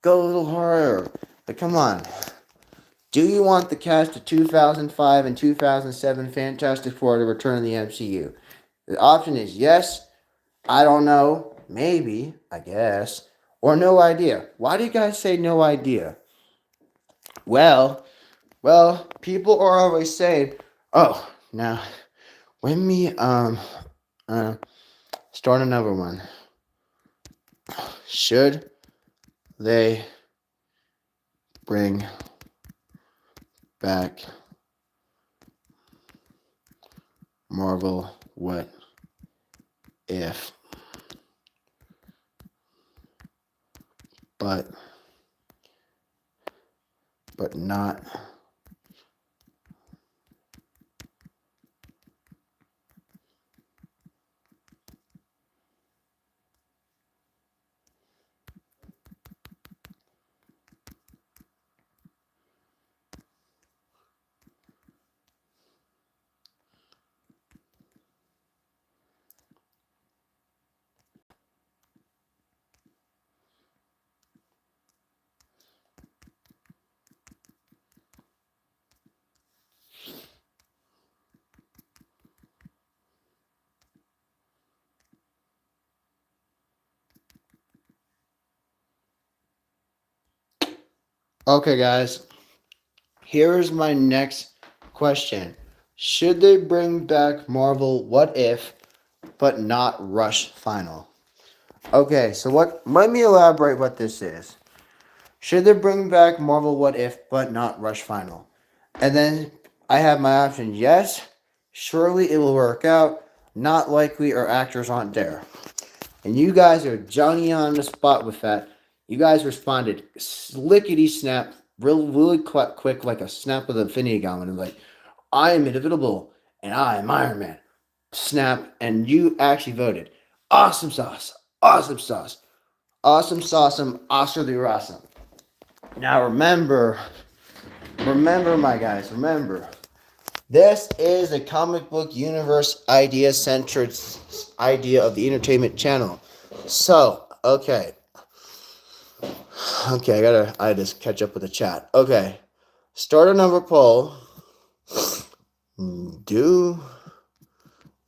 go a little harder. But come on. Do you want the cast of 2005 and 2007 Fantastic Four to return in the MCU? The option is yes, I don't know, maybe, I guess, or no idea. Why do you guys say no idea? Well, people are always saying, oh, now, let me, start another one. Should they bring back Marvel What If? But not okay, guys. Here's my next question. Should they bring back Marvel What If, but not Rush Final? Okay, so let me elaborate what this is. Should they bring back Marvel What If, but not Rush Final? And then I have my option, yes, surely it will work out, not likely, or actors aren't there. And you guys are Johnny on the spot with that. You guys responded slickety snap, really quick, like a snap of the Infinity Gauntlet, and like, I am inevitable, and I am Iron Man. Snap, and you actually voted. Awesome sauce, awesome sauce, awesome sauceum, Oscar the awesome. Now remember, my guys, remember, this is a comic book universe idea-centered idea of the entertainment channel. So, okay, I just catch up with the chat. Okay, start another poll. Do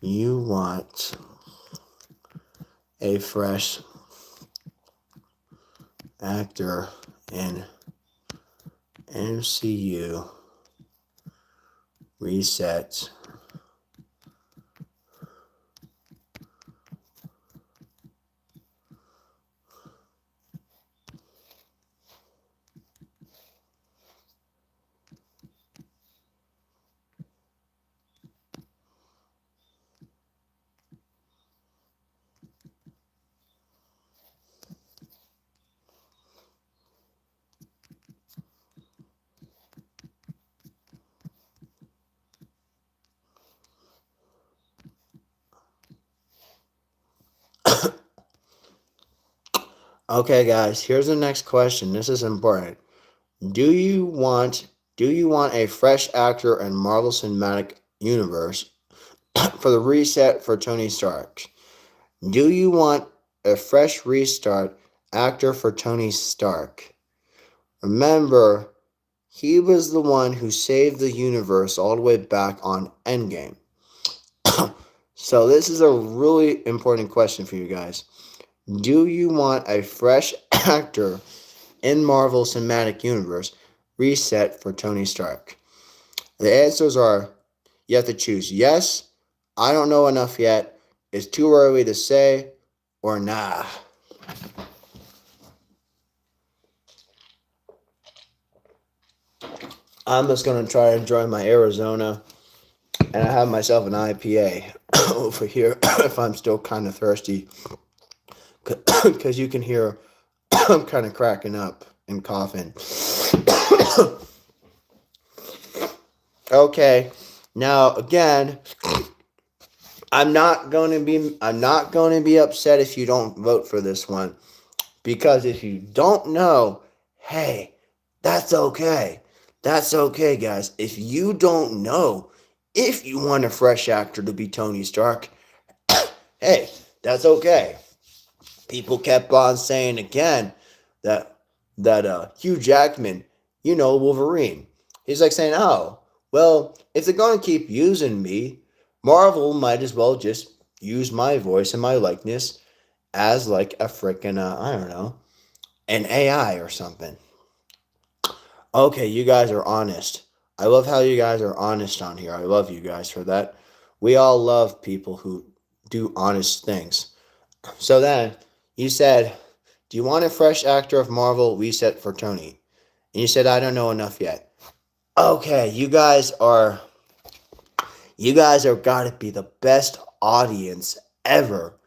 you want a fresh actor in MCU reset. Okay, guys, here's the next question. This is important. Do you want a fresh actor in Marvel Cinematic Universe for the reset for Tony Stark? Do you want a fresh restart actor for Tony Stark? Remember, he was the one who saved the universe all the way back on Endgame. So this is a really important question for you guys. Do you want a fresh actor in Marvel Cinematic Universe reset for Tony Stark? The answers are, you have to choose yes, I don't know enough yet, it's too early to say, or nah. I'm just going to try and enjoy my Arizona, and I have myself an IPA over here if I'm still kind of thirsty, because you can hear I'm kind of cracking up and coughing. Okay, now again, I'm not going to be upset if you don't vote for this one, because if you don't know, hey, that's okay. That's okay, guys. If you don't know if you want a fresh actor to be Tony Stark, hey, that's okay. People kept on saying again that Hugh Jackman, Wolverine. He's like saying, oh, well, if they're going to keep using me, Marvel might as well just use my voice and my likeness as like a freaking, I don't know, an AI or something. Okay, you guys are honest. I love how you guys are honest on here. I love you guys for that. We all love people who do honest things. So then, you said, do you want a fresh actor of Marvel reset for Tony? And you said, I don't know enough yet. Okay, you guys are gotta be the best audience ever.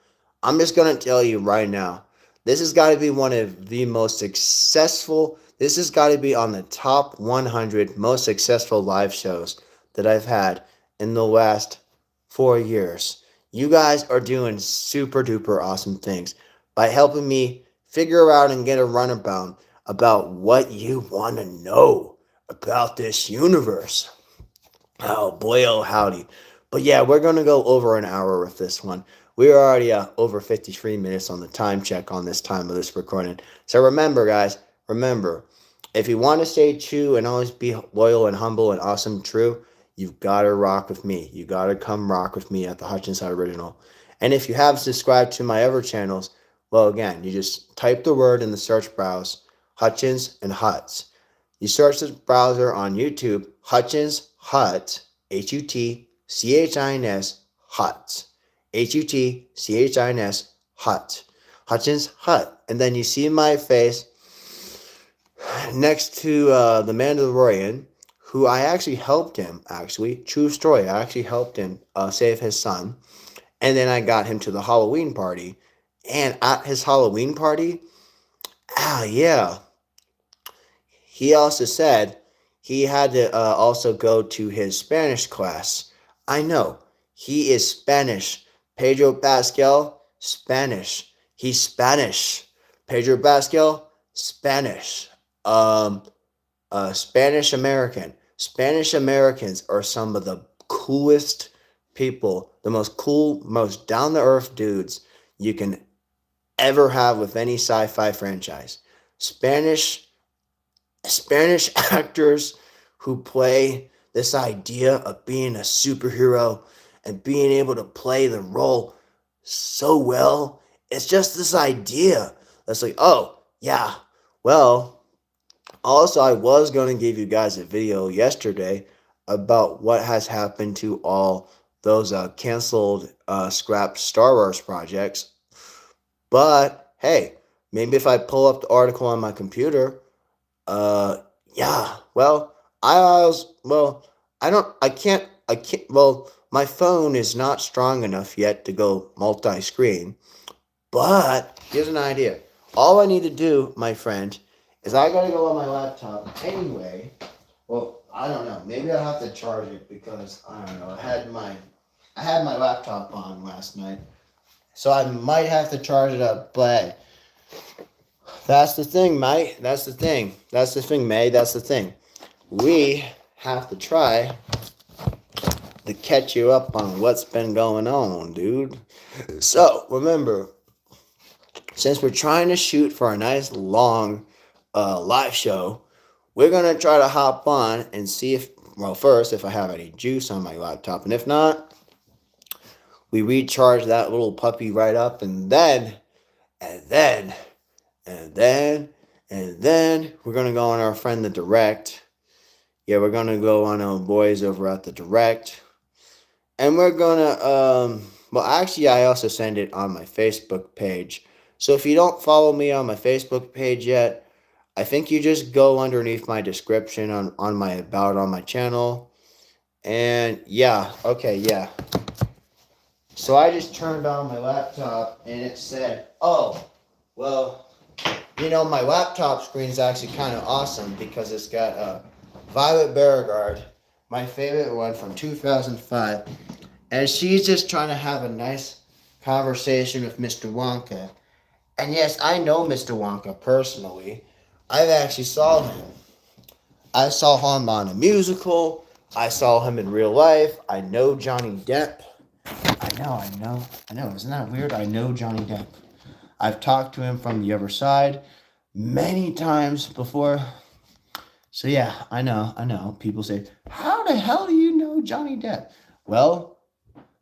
I'm just gonna tell you right now, this has got to be one of the most successful. This has got to be on the top 100 most successful live shows that I've had in the last 4 years. You guys are doing super duper awesome things by helping me figure out and get a runabout about what you want to know about this universe. Oh boy, oh howdy. But yeah, we're going to go over an hour with this one. We're already over 53 minutes on the time check on this time of this recording. So remember, guys, remember, if you want to stay true and always be loyal and humble and awesome true, you've got to rock with me. You got to come rock with me at the Hutchins Hut Original. And if you have subscribed to my other channels, well, again, you just type the word in the search browse, Hutchins and Huts. You search the browser on YouTube, Hutchins Hut, Hutchins, Hut. Hutchins, Hut. Hutchins Hut. And then you see my face next to the Mandalorian, who I actually helped him, true story, I actually helped him save his son. And then I got him to the Halloween party. And at his Halloween party, yeah, he also said he had to also go to his Spanish class. I know, he is Spanish. Pedro Pascal, Spanish. He's Spanish. Pedro Pascal, Spanish. Spanish American. Spanish Americans are some of the coolest people, the most cool, most down to earth dudes you can ever have with any sci-fi franchise. Spanish actors who play this idea of being a superhero and being able to play the role so well. It's just this idea that's like, oh, yeah, Well, also, I was going to give you guys a video yesterday about what has happened to all those canceled, scrapped Star Wars projects. But hey, maybe if I pull up the article on my computer, uh, yeah. Well, I can't. Well, my phone is not strong enough yet to go multi-screen. But here's an idea. All I need to do, my friend, is I gotta go on my laptop anyway. Well, I don't know. Maybe I'll have to charge it because I don't know. I had my laptop on last night, so I might have to charge it up. But that's the thing, mate. That's the thing. That's the thing, May. That's the thing. We have to try to catch you up on what's been going on, dude. So remember, since we're trying to shoot for a nice long live show, we're going to try to hop on and see if, well, first, if I have any juice on my laptop. And if not, we recharge that little puppy right up. And then, and then, and then, and then, we're going to go on our friend the Direct. Yeah, we're going to go on our boys over at the Direct. And we're going to, well, actually, I also send it on my Facebook page. So if you don't follow me on my Facebook page yet, I think you just go underneath my description on my about on my channel. And yeah, okay, yeah. So I just turned on my laptop and it said, oh, well, you know, my laptop screen is actually kind of awesome because it's got Violet Beauregarde, my favorite one from 2005. And she's just trying to have a nice conversation with Mr. Wonka. And yes, I know Mr. Wonka personally. I've actually saw him. I saw him on a musical. I saw him in real life. I know Johnny Depp. I know. Isn't that weird? I know Johnny Depp. I've talked to him from the other side many times before. So yeah, I know. People say, how the hell do you know Johnny Depp? Well,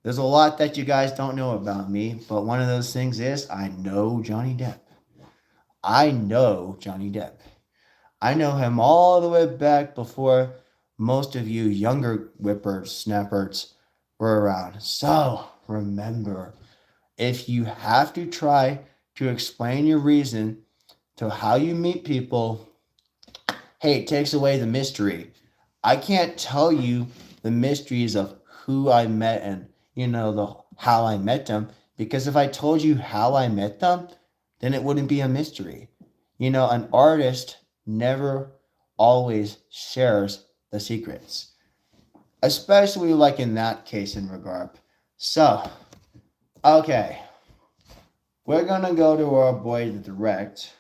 there's a lot that you guys don't know about me, but one of those things is I know Johnny Depp. I know Johnny Depp. I know him all the way back before most of you younger whippersnappers were around. So remember, if you have to try to explain your reason to how you meet people, hey, it takes away the mystery. I can't tell you the mysteries of who I met and how I met them, because if I told you how I met them, then it wouldn't be a mystery. An artist never always shares the secrets, especially like in that case in regard. So, okay, we're gonna go to our boy the Direct,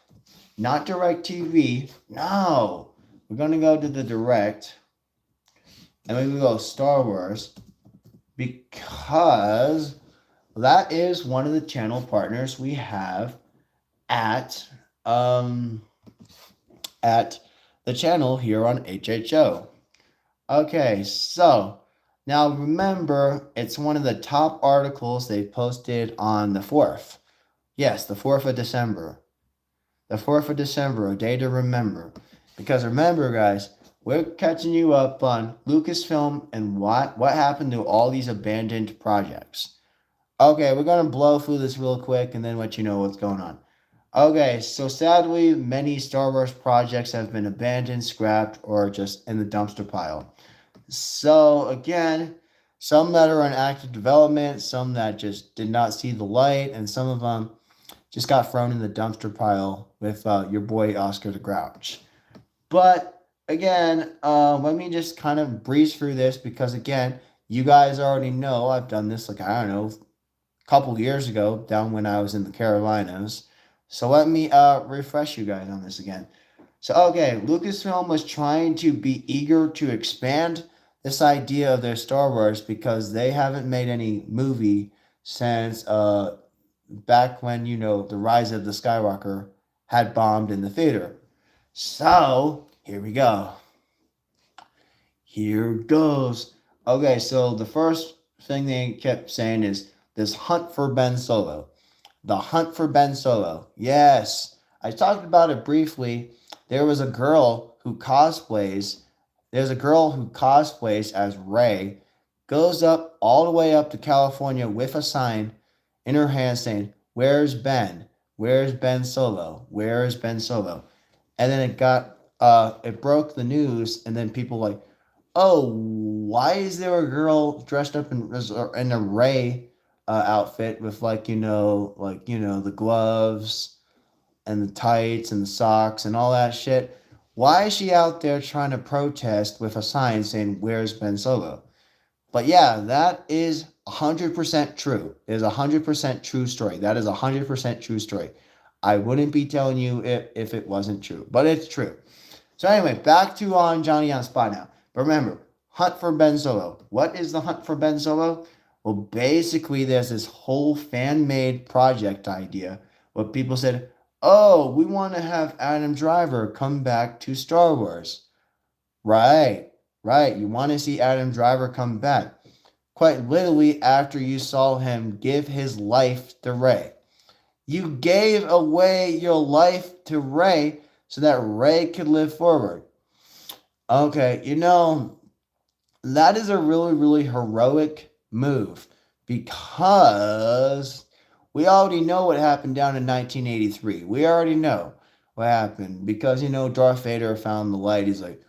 not Direct TV. No, we're gonna go to the Direct, and we're gonna go Star Wars, because that is one of the channel partners we have at the channel here on HHO. Okay, so now remember, it's one of the top articles they posted on the 4th. Yes, the 4th of December. The 4th of December, a day to remember. Because remember, guys, we're catching you up on Lucasfilm and what happened to all these abandoned projects. Okay, we're going to blow through this real quick and then let you know what's going on. Okay, so sadly, many Star Wars projects have been abandoned, scrapped, or just in the dumpster pile. So again, some that are in active development, some that just did not see the light, and some of them just got thrown in the dumpster pile with your boy Oscar the Grouch. But again, let me just kind of breeze through this because again, you guys already know I've done this like, I don't know, a couple years ago, down when I was in the Carolinas. So let me refresh you guys on this again. So okay, Lucasfilm was trying to be eager to expand this idea of their Star Wars because they haven't made any movie since back when, the Rise of the Skywalker had bombed in the theater. So, here we go. Here goes. Okay, so the first thing they kept saying is this hunt for Ben Solo. The hunt for Ben Solo. Yes, I talked about it briefly. There was a girl who cosplays. There's a girl who cosplays as Ray, goes up all the way up to California with a sign in her hand saying, "Where's Ben? Where's Ben Solo? Where's Ben Solo?" And then it broke the news, and then people like, "Oh, why is there a girl dressed up in a Ray outfit with the gloves and the tights and the socks and all that shit? Why is she out there trying to protest with a sign saying, 'Where's Ben Solo?'" But yeah, that is 100% true. It is a 100% true story. That is a 100% true story. I wouldn't be telling you if it wasn't true, but it's true. So anyway, back to on Johnny on Spot now. But remember, hunt for Ben Solo. What is the hunt for Ben Solo? Well, basically, there's this whole fan-made project idea where people said, "Oh, we want to have Adam Driver come back to Star Wars." Right, right. You want to see Adam Driver come back. Quite literally, after you saw him give his life to Rey. You gave away your life to Rey so that Rey could live forward. Okay, that is a really, really heroic move because we already know what happened down in 1983. We already know what happened because, Darth Vader found the light. He's like,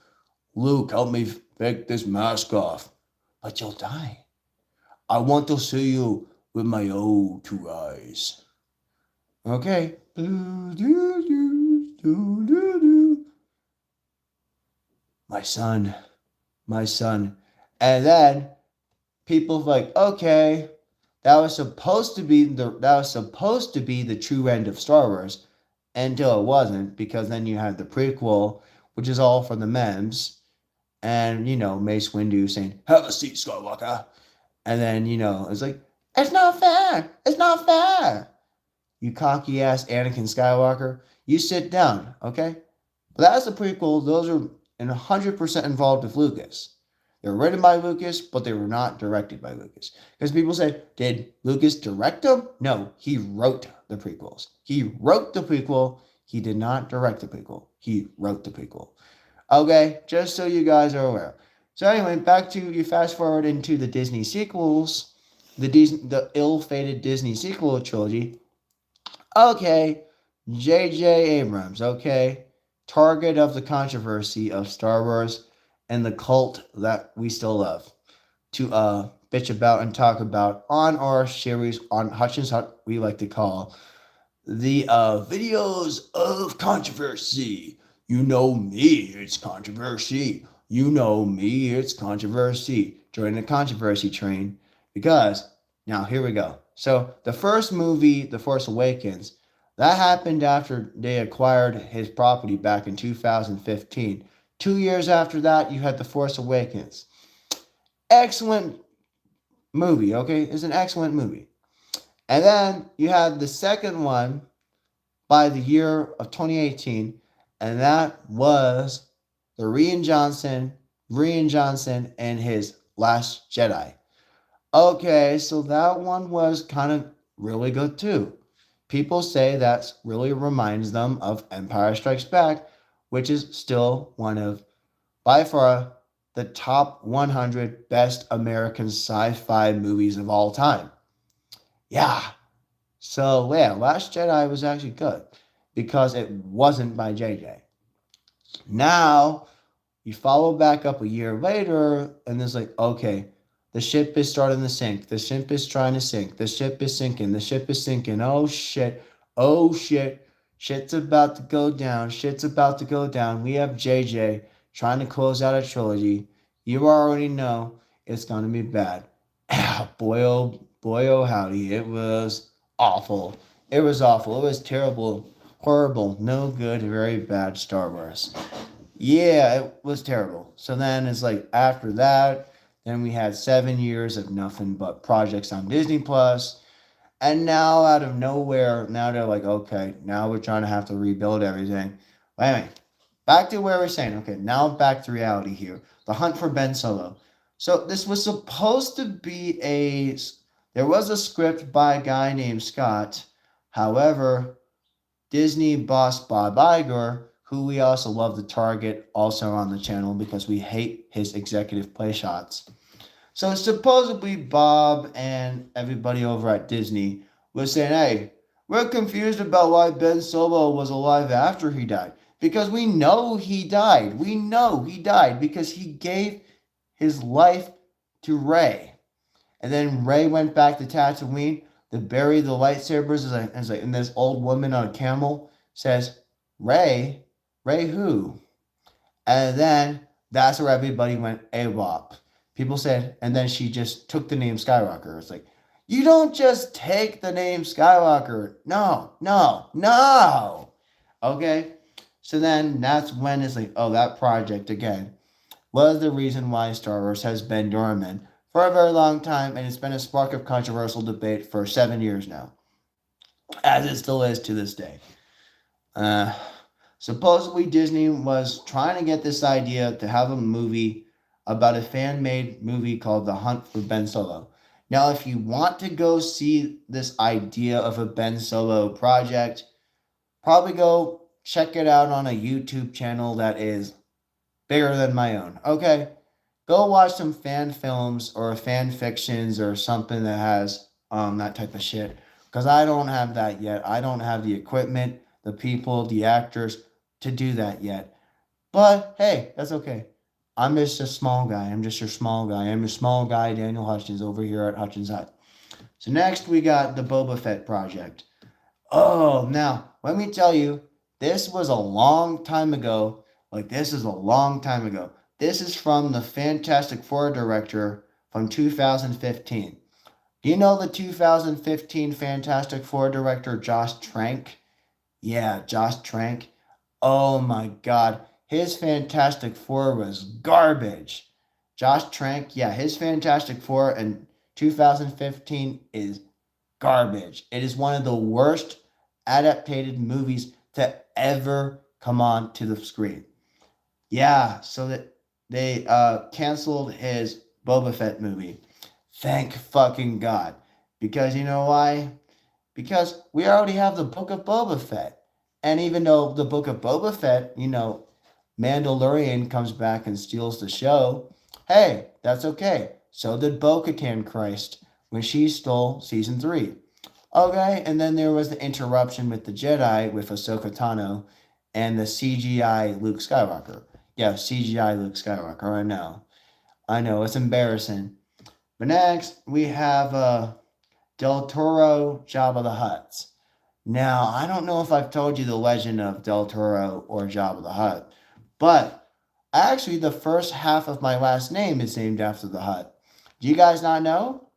"Luke, help me take this mask off." "But you'll die. I want to see you with my own two eyes." Okay. My son, my son. And then people like, okay, that was supposed to be the true end of Star Wars until it wasn't, because then you had the prequel, which is all for the memes, and Mace Windu saying, "Have a seat, Skywalker," and then it's like, "It's not fair, it's not fair." You cocky ass Anakin Skywalker, you sit down, okay? But that's the prequel. Those are 100% involved with Lucas. They were written by Lucas, but they were not directed by Lucas. Because people say, did Lucas direct them? No, he wrote the prequels. He wrote the prequel. He did not direct the prequel. He wrote the prequel. Okay, just so you guys are aware. So anyway, back to you. Fast forward into the Disney sequels, the ill-fated Disney sequel trilogy. Okay, J.J. Abrams. Okay, target of the controversy of Star Wars and the cult that we still love to bitch about and talk about on our series on Hutchins Hut, we like to call the videos of controversy. You know me, it's controversy. You know me, it's controversy. Join the controversy train, because now here we go. So the first movie, The Force Awakens, that happened after they acquired his property back in 2015. 2 years after that, you had The Force Awakens. Excellent movie, okay? It's an excellent movie. And then you had the second one by the year of 2018, and that was the Rian Johnson and his Last Jedi. Okay, so that one was kind of really good too. People say that really reminds them of Empire Strikes Back, which is still one of, by far, the top 100 best American sci-fi movies of all time. Yeah. So yeah, Last Jedi was actually good because it wasn't by JJ. Now you follow back up a year later, and it's like, okay, the ship is starting to sink. The ship is trying to sink. The ship is sinking. The ship is sinking. Oh shit. Oh shit. Shit's about to go down. Shit's about to go down. We have JJ trying to close out a trilogy. You already know it's going to be bad. Boy, oh, howdy. It was awful. It was awful. It was terrible, horrible, no good, very bad Star Wars. Yeah, it was terrible. So then it's like after that, then we had 7 years of nothing but projects on Disney Plus. And now out of nowhere, now they're like, okay, now we're trying to have to rebuild everything. Wait a minute. Back to where we're saying, okay, now back to reality here. The Hunt for Ben Solo. So this was supposed to be there was a script by a guy named Scott. However, Disney boss Bob Iger, who we also love to target also on the channel because we hate his executive play shots. So supposedly Bob and everybody over at Disney was saying, hey, we're confused about why Ben Solo was alive after he died. Because we know he died. We know he died because he gave his life to Rey. And then Rey went back to Tatooine to bury the lightsabers and this old woman on a camel says, Rey? Rey who? And then that's where everybody went AWOP. People said, and then she just took the name Skywalker. It's like, you don't just take the name Skywalker. No, no, no. Okay? So then that's when it's like, oh, that project again was the reason why Star Wars has been dormant for a very long time, and it's been a spark of controversial debate for 7 years now, as it still is to this day. Uh, Supposedly, Disney was trying to get this idea to have a movie about a fan made movie called The Hunt for Ben Solo. Now, if you want to go see this idea of a Ben Solo project, probably go check it out on a YouTube channel that is bigger than my own. Okay? Go watch some fan films or fan fictions or something that has that type of shit. Because I don't have that yet. I don't have the equipment, the people, the actors to do that yet. But hey, that's okay. I'm just a small guy. I'm just your small guy. I'm your small guy, Daniel Hutchins, over here at Hutchins Hut. So next we got the Boba Fett project. Oh, now let me tell you, this was a long time ago. Like this is a long time ago. This is from the Fantastic Four director from 2015. Do you know the 2015 Fantastic Four director Josh Trank? Yeah, Josh Trank. Oh my god. His Fantastic Four was garbage. Josh Trank, yeah, his Fantastic Four in 2015 is garbage. It is one of the worst adapted movies to ever come on to the screen. Yeah, so that they canceled his Boba Fett movie. Thank fucking God. Because you know why? Because we already have the Book of Boba Fett. And even though the Book of Boba Fett, Mandalorian comes back and steals the show, hey, that's okay. So did Bo-Katan Christ when she stole season 3. Okay, and then there was the interruption with the Jedi with Ahsoka Tano and the CGI Luke Skywalker. Yeah, CGI Luke Skywalker, I know. I know, it's embarrassing. But next, we have Del Toro Jabba the Hutt. Now, I don't know if I've told you the legend of Del Toro or Jabba the Hutt, but actually the first half of my last name is named after the Hutt. Do you guys not know?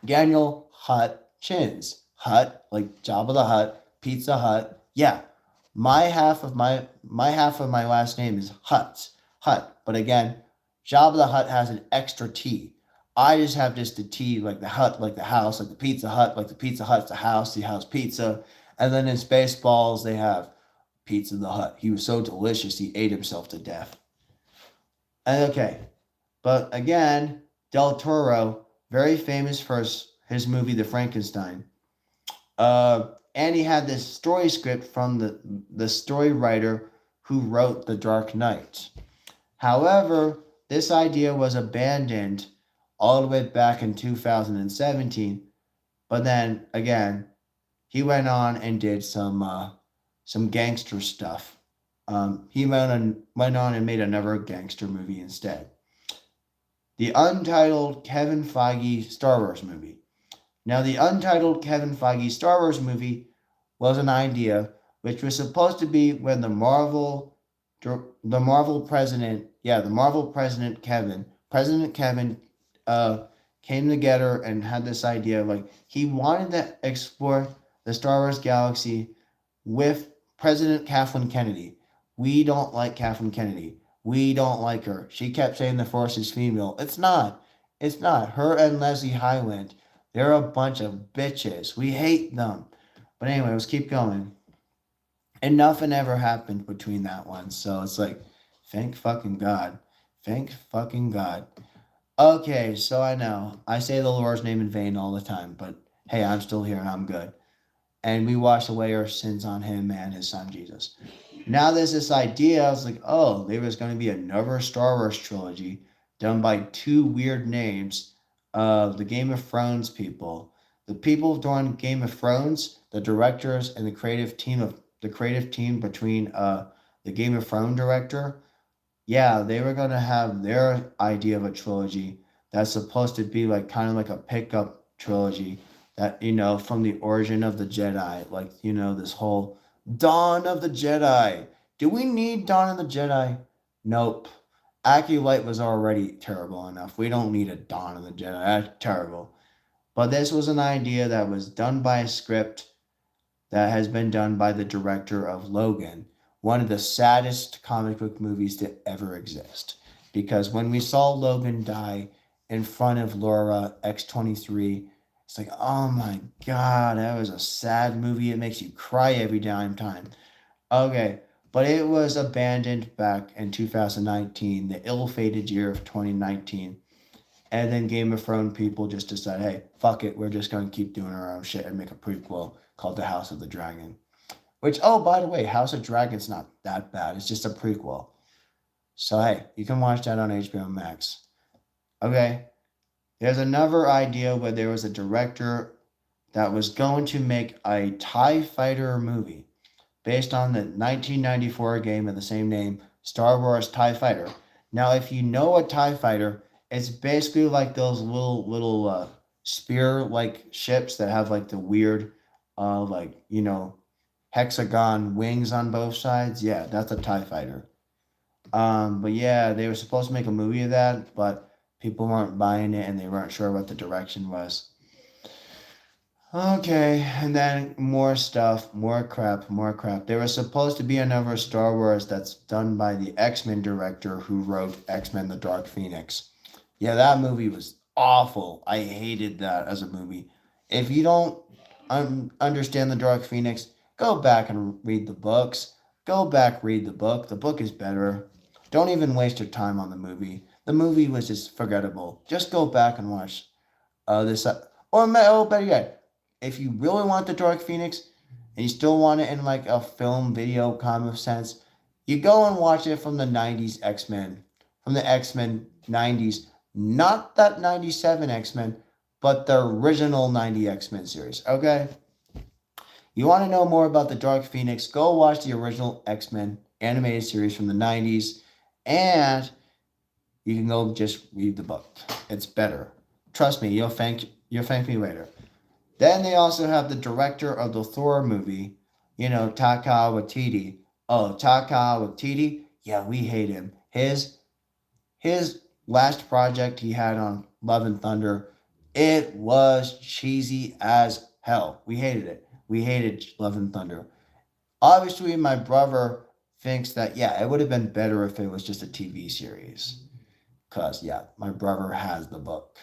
Daniel Hutchins. Hut, like Jabba the Hutt, Pizza Hut. Yeah, my half of my last name is Hut. But again, Jabba the Hutt has an extra T. I just have just the T, like the hut, like the house, like the Pizza Hut, like the Pizza Hut's the house pizza. And then in Spaceballs, they have Pizza the Hut. He was so delicious, he ate himself to death. And okay, but again, Del Toro, very famous for his movie The Frankenstein. And he had this story script from the story writer who wrote The Dark Knight. However, this idea was abandoned all the way back in 2017. But then again, he went on and did some gangster stuff. He went on and made another gangster movie instead. The untitled Kevin Feige Star Wars movie. Now, the untitled Kevin Feige Star Wars movie was an idea which was supposed to be when the Marvel president Kevin came together and had this idea like he wanted to explore the Star Wars galaxy with President Kathleen Kennedy. We don't like Kathleen Kennedy. We don't like her. She kept saying the Force is female. It's not. It's not. Her and Leslie Hyland, they're a bunch of bitches. We hate them. But anyway, let's keep going. And nothing ever happened between that one. So it's like, thank fucking God. Thank fucking God. Okay, so I know. I say the Lord's name in vain all the time. But hey, I'm still here and I'm good. and we wash away our sins on him and his son Jesus. Now there's this idea. I was like, oh, there was going to be another Star Wars trilogy done by two weird names of the Game of Thrones people. The people doing Game of Thrones, the directors and the creative team between the Game of Thrones director, yeah, they were gonna have their idea of a trilogy that's supposed to be like kind of like a pickup trilogy that from the origin of the Jedi, like this whole Dawn of the Jedi. Do we need Dawn of the Jedi? Nope. Acolyte was already terrible enough. We don't need a Dawn of the Jedi. That's terrible. But this was an idea that was done by a script that has been done by the director of Logan, one of the saddest comic book movies to ever exist. Because when we saw Logan die in front of Laura X-23, it's like, oh my god, that was a sad movie. It makes you cry every damn time. Okay, but it was abandoned back in 2019, the ill-fated year of 2019. And then Game of Thrones people just decided, hey, fuck it, we're just going to keep doing our own shit and make a prequel called The House of the Dragon. Which, oh, by the way, House of Dragon's not that bad. It's just a prequel. So, hey, you can watch that on HBO Max. Okay, there's another idea where there was a director that was going to make a TIE Fighter movie based on the 1994 game of the same name, Star Wars TIE Fighter. Now, if you know a TIE Fighter, it's basically like those little spear-like ships that have like the weird, hexagon wings on both sides. Yeah, that's a TIE Fighter. But yeah, they were supposed to make a movie of that, but people weren't buying it and they weren't sure what the direction was. Okay, and then more stuff, more crap, more crap. There was supposed to be another Star Wars that's done by the X-Men director who wrote X-Men The Dark Phoenix. Yeah, that movie was awful. I hated that as a movie. If you don't understand The Dark Phoenix, go back and read the books. Go back, read the book. The book is better. Don't even waste your time on the movie. The movie was just forgettable. Just go back and watch this. Or better yet, if you really want The Dark Phoenix and you still want it in like a film video kind of sense, you go and watch it from the 90s X-Men. From the X-Men 90s. Not that 97 X-Men, but the original 90 X-Men series, okay? You want to know more about the Dark Phoenix, go watch the original X-Men animated series from the 90s, and you can go just read the book. It's better. Trust me, you'll thank me later. Then they also have the director of the Thor movie, Taika Waititi. Oh, Taika Waititi? Yeah, we hate him. His last project he had on Love and Thunder, it was cheesy as hell. We hated it. We hated Love and Thunder. Obviously, my brother thinks that, yeah, it would have been better if it was just a TV series. Because, yeah, my brother has the book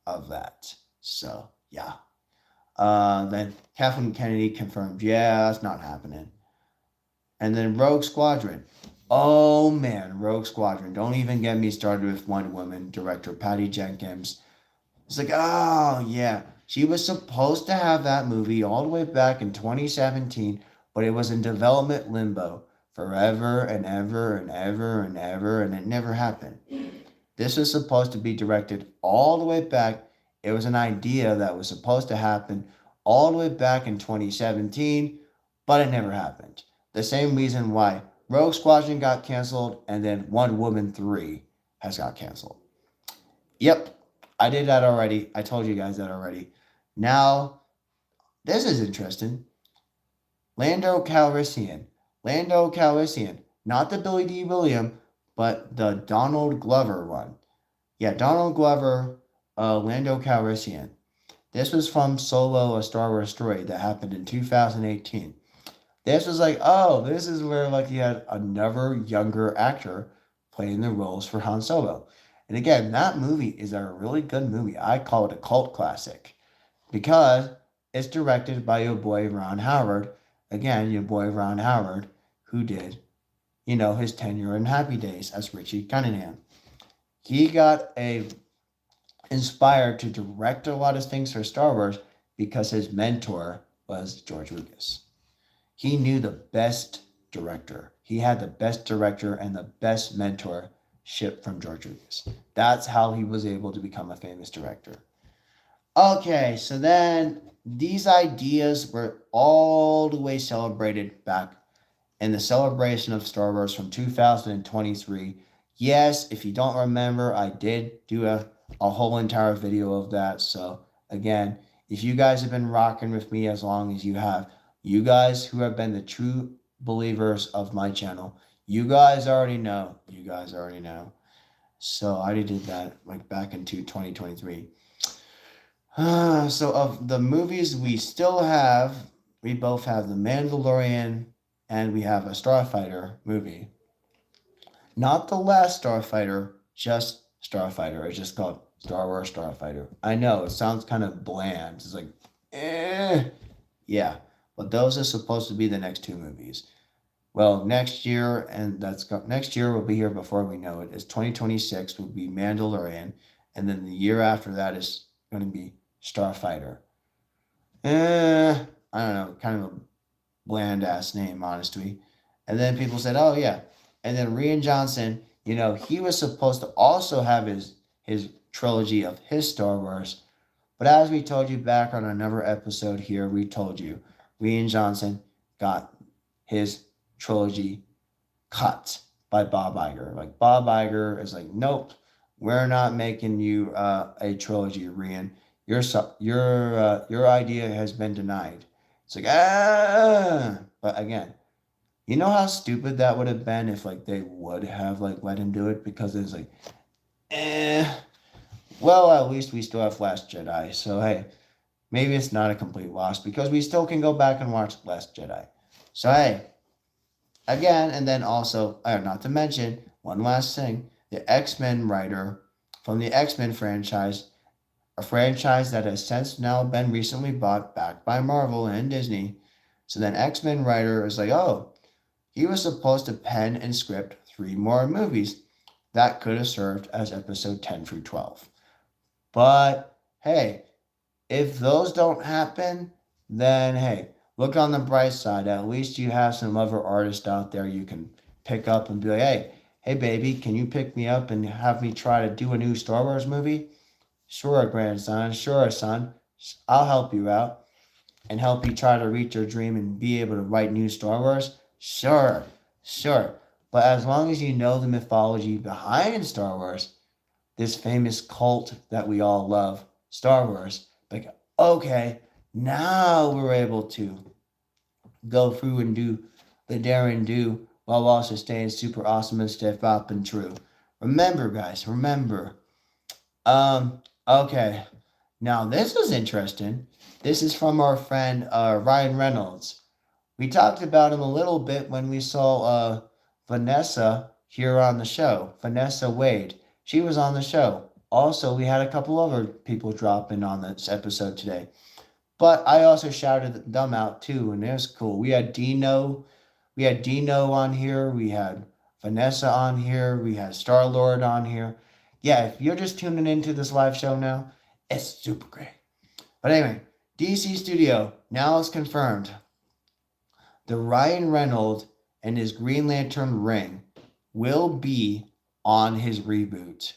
of that. So, yeah. Then Kathleen Kennedy confirmed, yeah, that's not happening. And then Rogue Squadron. Oh man, Rogue Squadron. Don't even get me started with Wonder Woman director Patty Jenkins. It's like, oh yeah. She was supposed to have that movie all the way back in 2017, but it was in development limbo forever and ever and ever and ever, and it never happened. This was supposed to be directed all the way back. It was an idea that was supposed to happen all the way back in 2017, but it never happened. The same reason why Rogue Squadron got canceled and then Wonder Woman 3 has got canceled. Yep, I did that already. I told you guys that already. Now, this is interesting. Lando Calrissian. Not the Billy D. Williams, but the Donald Glover one. Yeah, Donald Glover, Lando Calrissian. This was from Solo, A Star Wars Story that happened in 2018. This was like, oh, this is where like you had another younger actor playing the roles for Han Solo. And again, that movie is a really good movie. I call it a cult classic because it's directed by your boy Ron Howard. Again, your boy Ron Howard, who did, his tenure in Happy Days as Richie Cunningham. He got inspired to direct a lot of things for Star Wars because his mentor, was George Lucas. He knew the best director. He had the best director and the best mentorship from George Lucas. That's how he was able to become a famous director. Okay, so then these ideas were all the way celebrated back in the celebration of Star Wars from 2023. Yes, if you don't remember, I did do a whole entire video of that. So, again, if you guys have been rocking with me as long as you have, you guys who have been the true believers of my channel, you guys already know. You guys already know. So, I already did that like back into 2023. So, of the movies we still have, we both have The Mandalorian and we have a Starfighter movie. Not the last Starfighter, just Starfighter. It's just called Star Wars Starfighter. I know, it sounds kind of bland. It's like, eh. Yeah, but those are supposed to be the next two movies. Well, next year, and next year will be here before we know it, is 2026 will be Mandalorian, and then the year after that is going to be Starfighter. I don't know, kind of a bland ass name, honestly. And then people said, "Oh yeah," and then Rian Johnson, he was supposed to also have his trilogy of his Star Wars, but as we told you back on another episode here, we told you Rian Johnson got his trilogy cut by Bob Iger. Like Bob Iger is like, "Nope, we're not making you a trilogy, Rian. Your idea has been denied." It's like, but again, you know how stupid that would have been if like they would have like let him do it, because it's like, eh. Well, at least we still have Last Jedi, so hey, maybe it's not a complete loss because we still can go back and watch Last Jedi. So hey, again, and then also, not to mention one last thing, the X-Men writer from the X-Men franchise, a franchise that has since now been recently bought back by Marvel and Disney. So then X-Men writer is like, oh, he was supposed to pen and script 3 more movies that could have served as episode 10 through 12. But hey, if those don't happen, then hey, look on the bright side. At least you have some other artists out there you can pick up and be like, hey baby, can you pick me up and have me try to do a new Star Wars movie? Sure, grandson. Sure, son. I'll help you out and help you try to reach your dream and be able to write new Star Wars. Sure. But as long as you know the mythology behind Star Wars, this famous cult that we all love, Star Wars, like, okay, now we're able to go through and do the dare and do while also staying super awesome and step up and true. Remember, guys, remember. Okay. Now this is interesting. This is from our friend Ryan Reynolds. We talked about him a little bit when we saw Vanessa here on the show. Vanessa Wade. She was on the show. Also, we had a couple other people drop in on this episode today. But I also shouted them out too, and it was cool. We had Dino on here. We had Vanessa on here. We had Star-Lord on here. Yeah, if you're just tuning into this live show now, it's super great. But anyway, DC Studio, now it's confirmed. The Ryan Reynolds and his Green Lantern ring will be on his reboot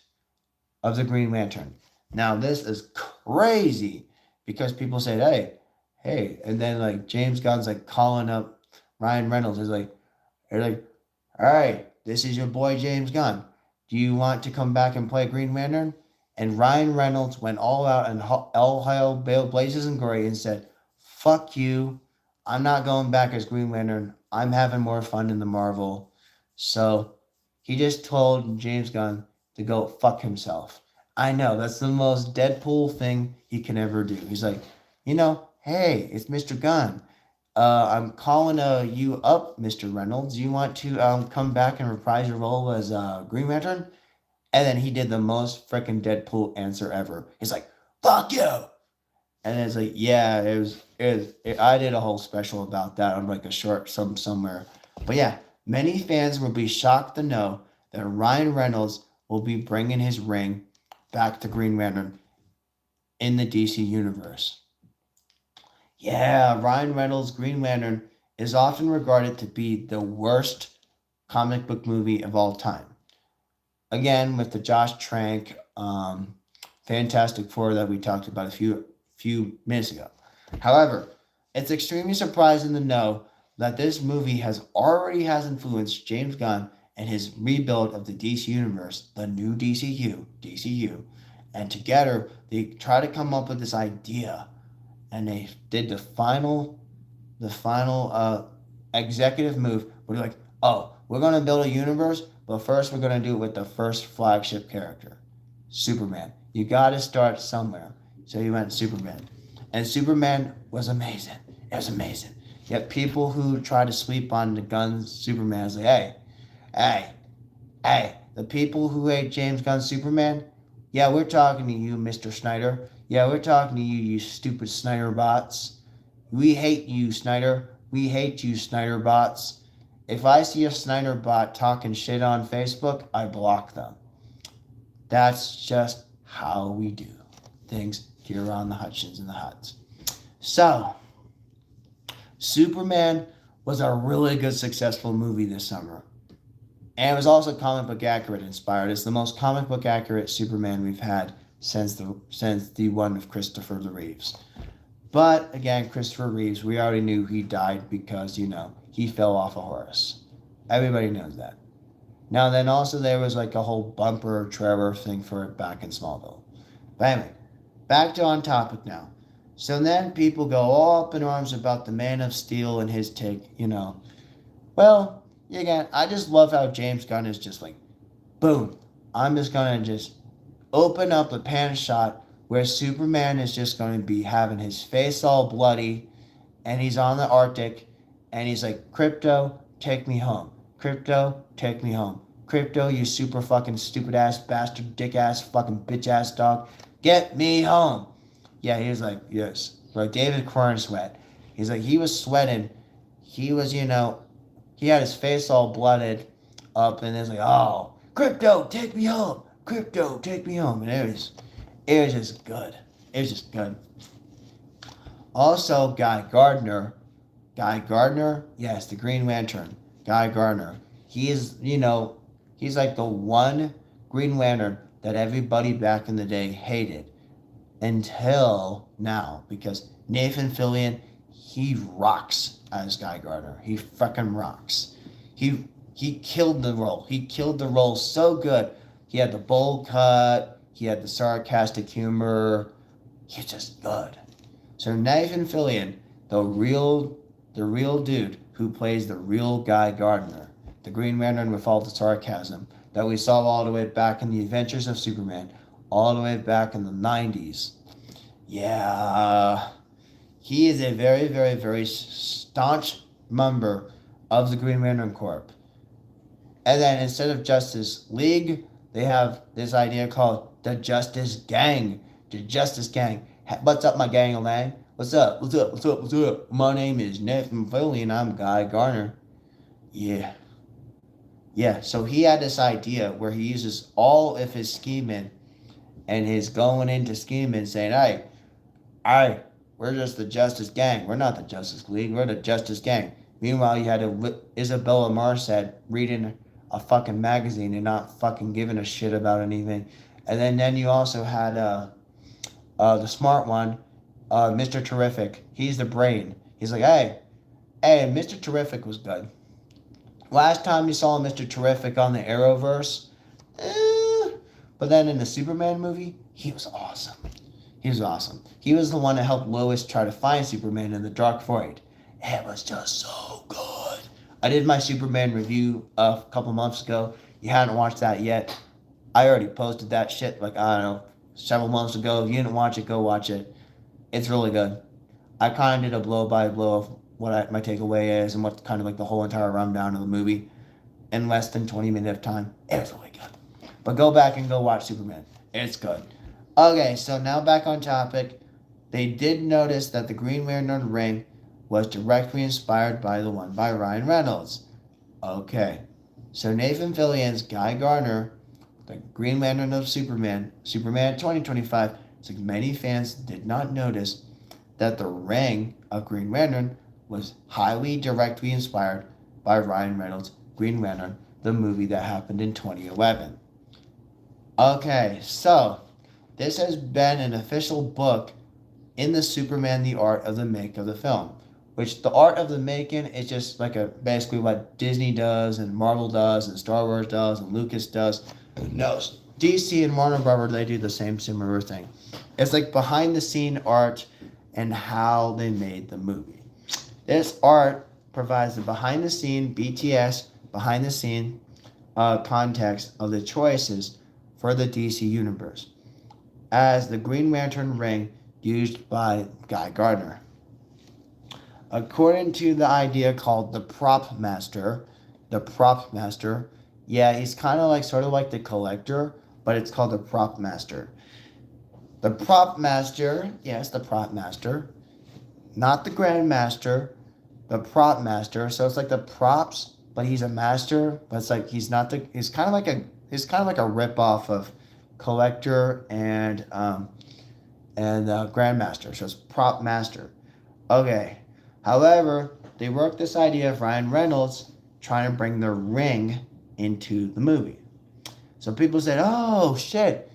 of the Green Lantern. Now, this is crazy because people say, hey, and then like James Gunn's like calling up Ryan Reynolds. They're like, all right, this is your boy James Gunn. Do you want to come back and play Green Lantern? And Ryan Reynolds went all out and all hell blazes and glory and said, fuck you. I'm not going back as Green Lantern. I'm having more fun in the Marvel. So he just told James Gunn to go fuck himself. I know, that's the most Deadpool thing he can ever do. He's like, hey, it's Mr. Gunn. I'm calling you up, Mr. Reynolds. You want to come back and reprise your role as Green Lantern? And then he did the most freaking Deadpool answer ever. He's like, fuck you. And it's like, yeah, I did a whole special about that on like a short somewhere. But yeah, many fans will be shocked to know that Ryan Reynolds will be bringing his ring back to Green Lantern in the DC universe. Yeah, Ryan Reynolds' Green Lantern is often regarded to be the worst comic book movie of all time. Again, with the Josh Trank Fantastic Four that we talked about a few minutes ago. However, it's extremely surprising to know that this movie has influenced James Gunn and his rebuild of the DC universe, the new DCU, and together they try to come up with this idea, and they did the final executive move. We're like, oh, we're gonna build a universe, but first we're gonna do it with the first flagship character, Superman. You got to start somewhere. So you went Superman, and Superman was amazing. It was amazing. Yet people who try to sleep on the Gunn's Superman is like, hey, the people who hate James Gunn's Superman, yeah, we're talking to you, Mr. Snyder. Yeah, we're talking to you, you stupid Snyder bots. We hate you, Snyder. We hate you, Snyder bots. If I see a Snyder bot talking shit on Facebook, I block them. That's just how we do things here on the Hutchins and the Huts. So, Superman was a really good, successful movie this summer. And it was also comic book accurate inspired. It's the most comic book accurate Superman we've had since the one of Christopher Reeves. But again, Christopher Reeves, we already knew he died because, he fell off a horse. Everybody knows that. Now then also there was like a whole bumper trailer thing for it back in Smallville. But anyway, back to on topic now. So then people go all up in arms about the Man of Steel and his take, Well, again, I just love how James Gunn is just like, boom, I'm just going to just open up a pan shot where Superman is just going to be having his face all bloody and he's on the Arctic and he's like, Crypto, take me home. Crypto, take me home. Crypto, you super fucking stupid ass bastard, dick ass, fucking bitch ass dog. Get me home. Yeah, he was like, yes. Like David Corn sweat. He's like, he was sweating. He was, he had his face all blooded up and it's like, oh, Crypto, take me home. Crypto, take me home. And it was just good. It was just good. Also, Guy Gardner, yes, the Green Lantern. Guy Gardner. He is, he's like the one Green Lantern that everybody back in the day hated until now because Nathan Fillion, he rocks as Guy Gardner. He fucking rocks. He killed the role. He killed the role so good. He had the bold cut. He had the sarcastic humor. He's just good. So Nathan Fillion, the real dude who plays the real Guy Gardner, the Green Lantern with all the sarcasm that we saw all the way back in the Adventures of Superman, all the way back in the 90s. Yeah, he is a very, very, very staunch member of the Green Lantern Corps. And then instead of Justice League, they have this idea called the Justice Gang. The Justice Gang. What's up, my gang of lang? What's up? What's up? What's up? What's up? My name is Nathan Fillion. I'm Guy Gardner. Yeah. Yeah, so he had this idea where he uses all of his scheming and his going into scheming saying, hey, we're just the Justice Gang. We're not the Justice League. We're the Justice Gang. Meanwhile, you had Isabella Marcet reading a fucking magazine and not fucking giving a shit about anything. And then you also had the smart one, Mr. Terrific. He's the brain. He's like, hey, Mr. Terrific was good. Last time you saw Mr. Terrific on the Arrowverse, but then in the Superman movie, he was awesome. He was awesome. He was the one that helped Lois try to find Superman in the Dark Void. It was just so good. I did my Superman review a couple months ago. You hadn't watched that yet. I already posted that shit I don't know, several months ago. If you didn't watch it, go watch it. It's really good. I kind of did a blow by blow of what my takeaway is and what kind of like the whole entire rundown of the movie in less than 20 minutes of time. It was really good. But go back and go watch Superman. It's good. Okay, so now back on topic. They did notice that the Green Lantern ring was directly inspired by the one by Ryan Reynolds. Okay, so Nathan Fillion's Guy Gardner, the Green Lantern of Superman 2025, it's like many fans did not notice that the ring of Green Lantern was highly directly inspired by Ryan Reynolds' Green Lantern, the movie that happened in 2011. Okay, so this has been an official book in the Superman the Art of the Make of the film, which the art of the making is just like a basically what Disney does and Marvel does and Star Wars does and Lucas does. No, DC and Warner Brothers, they do the same similar thing. It's like behind the scene art and how they made the movie. This art provides the behind the scene BTS behind the scene context of the choices for the DC universe as the Green Lantern ring used by Guy Gardner. According to the idea called the prop master, yeah, he's kind of like sort of like the collector, but it's called the prop master. The prop master, yes, the prop master, not the grand master, the prop master. So it's like the props, but he's a master, but it's like he's not the. He's kind of like a rip off of collector and grandmaster. So it's prop master. Okay. However, they worked this idea of Ryan Reynolds trying to bring the ring into the movie. So people said, "Oh shit,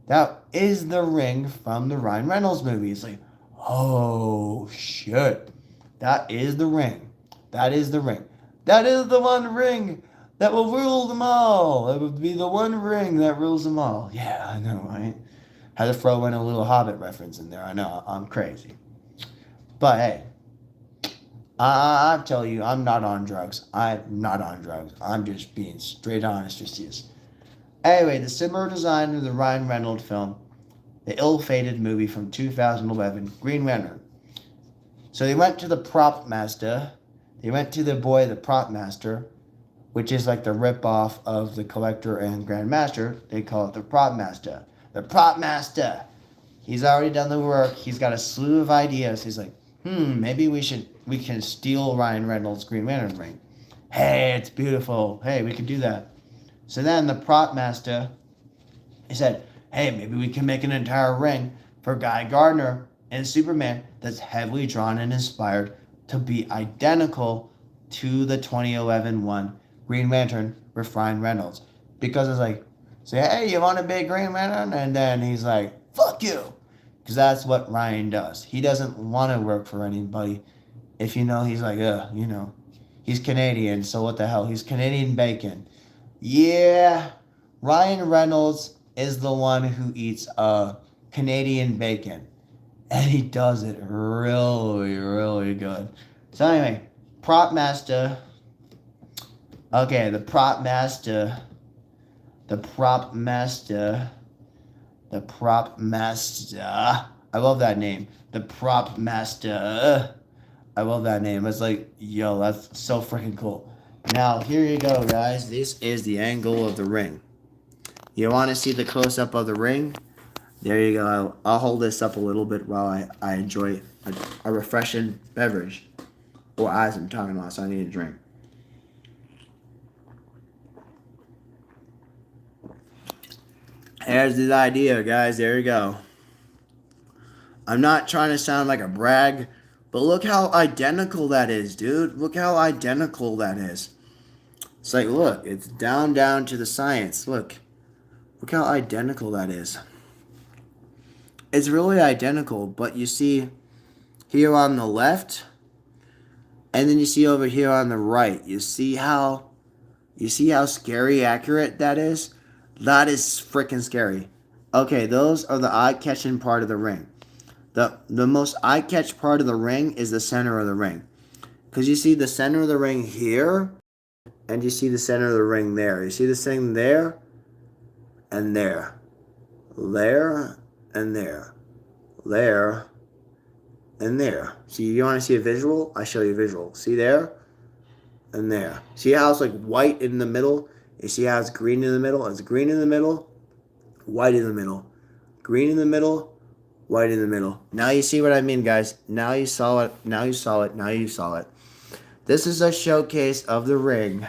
that is the ring from the Ryan Reynolds movie." It's like, "Oh shit, that is the ring. That is the ring. That is the one ring that will rule them all. It would be the one ring that rules them all." Yeah, I know, right? Had to throw in a little Hobbit reference in there. I know, I'm crazy. But hey, I tell you, I'm not on drugs. I'm not on drugs. I'm just being straight honest with you. Anyway, the similar design of the Ryan Reynolds film, the ill-fated movie from 2011, Green Lantern. So they went to the prop master. They went to the boy, the prop master, which is like the rip-off of the collector and grandmaster. They call it the prop master. The prop master. He's already done the work. He's got a slew of ideas. He's like, maybe we can steal Ryan Reynolds' Green Lantern ring. Hey, it's beautiful. Hey, we can do that. So then the prop master, he said, hey, maybe we can make an entire ring for Guy Gardner and Superman that's heavily drawn and inspired to be identical to the 2011 one, Green Lantern with Ryan Reynolds. Because it's like, say, hey, you want a big Green Lantern? And then he's like, fuck you. Because that's what Ryan does. He doesn't want to work for anybody. If you know, he's like, he's Canadian, so what the hell? He's Canadian bacon. Yeah, Ryan Reynolds is the one who eats Canadian bacon. And he does it really, really good. So anyway, prop master. Okay, the prop master. I love that name. The prop master. I love that name. It's like, yo, that's so freaking cool. Now, here you go, guys. This is the angle of the ring. You want to see the close-up of the ring? There you go. I'll hold this up a little bit while I enjoy a refreshing beverage. Or as I'm talking about, so I need a drink. There's the idea, guys. There you go. I'm not trying to sound like a brag, but look how identical that is, dude. Look how identical that is. It's like, look, it's down to the science. Look how identical that is. It's really identical, but you see here on the left, and then you see over here on the right. You see how scary accurate that is? That is freaking scary. Okay, those are the eye-catching part of the ring. The most eye-catch part of the ring is the center of the ring. Because you see the center of the ring here, and you see the center of the ring there. You see this thing there, and there. There, and there. There, and there. See, you want to see a visual? I show you a visual. See there, and there. See how it's like white in the middle? You see how it's green in the middle? It's green in the middle, white in the middle. Green in the middle, white in the middle. Now you see what I mean, guys. Now you saw it. Now you saw it. Now you saw it. This is a showcase of the ring.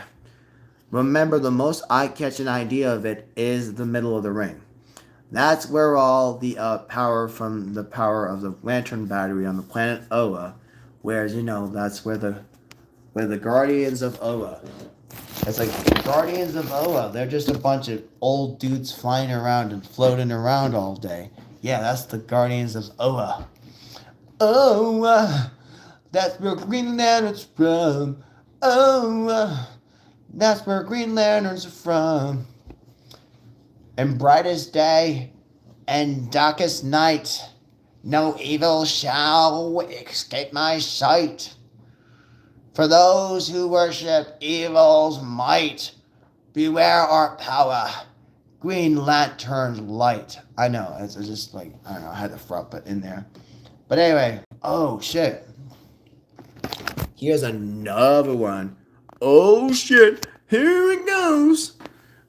Remember, the most eye-catching idea of it is the middle of the ring. That's where all the power from the power of the lantern battery on the planet Oa, whereas that's where the Guardians of Oa. It's like Guardians of Oa. They're just a bunch of old dudes flying around and floating around all day. Yeah, that's the Guardians of Oa. Oa, that's where Green Lanterns from. Oa, that's where Green Lanterns are from. And brightest day and darkest night, no evil shall escape my sight. For those who worship evil's might, beware our power, Green Lantern light. I know, it's just like, I don't know, I had to front it in there. But anyway, oh shit. Here's another one. Oh shit, here it goes.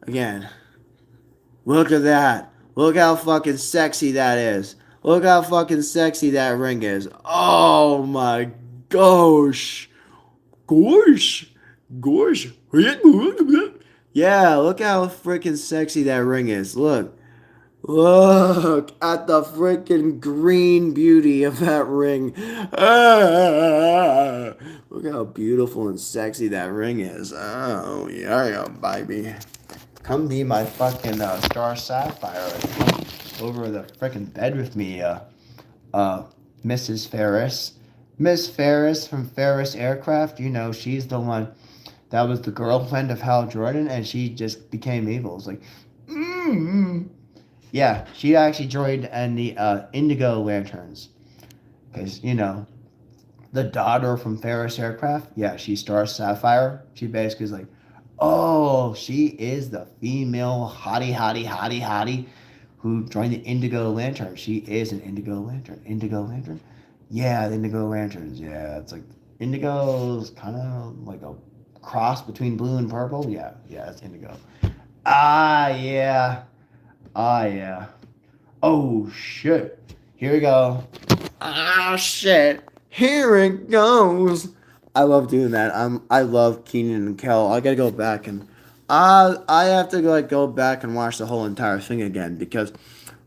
Again, look at that. Look how fucking sexy that is. Look how fucking sexy that ring is. Oh my gosh. Gosh. Gosh. Yeah, look how freaking sexy that ring is. Look. Look at the freaking green beauty of that ring. Ah, look how beautiful and sexy that ring is. Oh, yeah, baby. Come be my fucking star sapphire. Come over the freaking bed with me, Mrs. Ferris. Miss Ferris from Ferris Aircraft. She's the one that was the girlfriend of Hal Jordan, and she just became evil. It's like, mm-hmm. Yeah, she actually joined in the Indigo Lanterns. Because, the daughter from Ferris Aircraft, yeah, she's Star Sapphire. She basically is like, oh, she is the female hottie who joined the Indigo Lantern. She is an Indigo Lantern. Indigo Lantern? Yeah, the Indigo Lanterns. Yeah, it's like, Indigo's kind of like a cross between blue and purple. Yeah, it's Indigo. Ah, yeah. Ah, yeah. Oh, shit. Here we go. Ah, shit. Here it goes. I love doing that. I love Keenan and Kel. I gotta go back and I have to go back and watch the whole entire thing again because,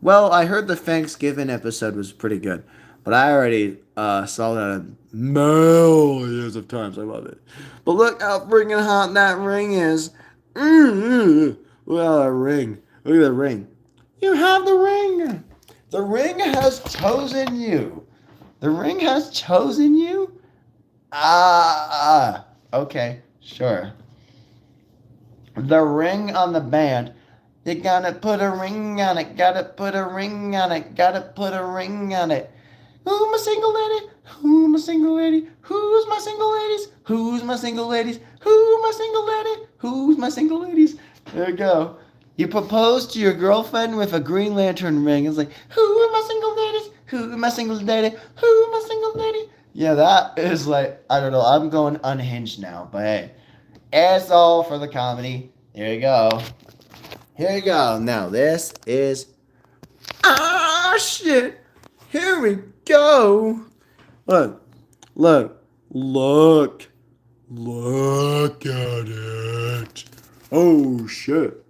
well, I heard the Thanksgiving episode was pretty good, but I already saw that millions of times. I love it. But look how freaking hot that ring is. Look at that ring. Look at the ring. You have the ring. The ring has chosen you. The ring has chosen you? Okay, sure. The ring on the band. You gotta put a ring on it, gotta put a ring on it, gotta put a ring on it. Who's my single lady? Who's my single lady? Who's my single ladies? Who's my single ladies? Who's my single lady? Who's my single ladies? There you go. You propose to your girlfriend with a Green Lantern ring. It's like, who are my single ladies? Who are my single lady? Who are my single lady? Yeah, that is like, I don't know. I'm going unhinged now. But hey, it's all for the comedy. Here you go. Here you go. Now, this is... Ah, shit. Here we go. Look. Look. Look. Look at it. Oh, shit.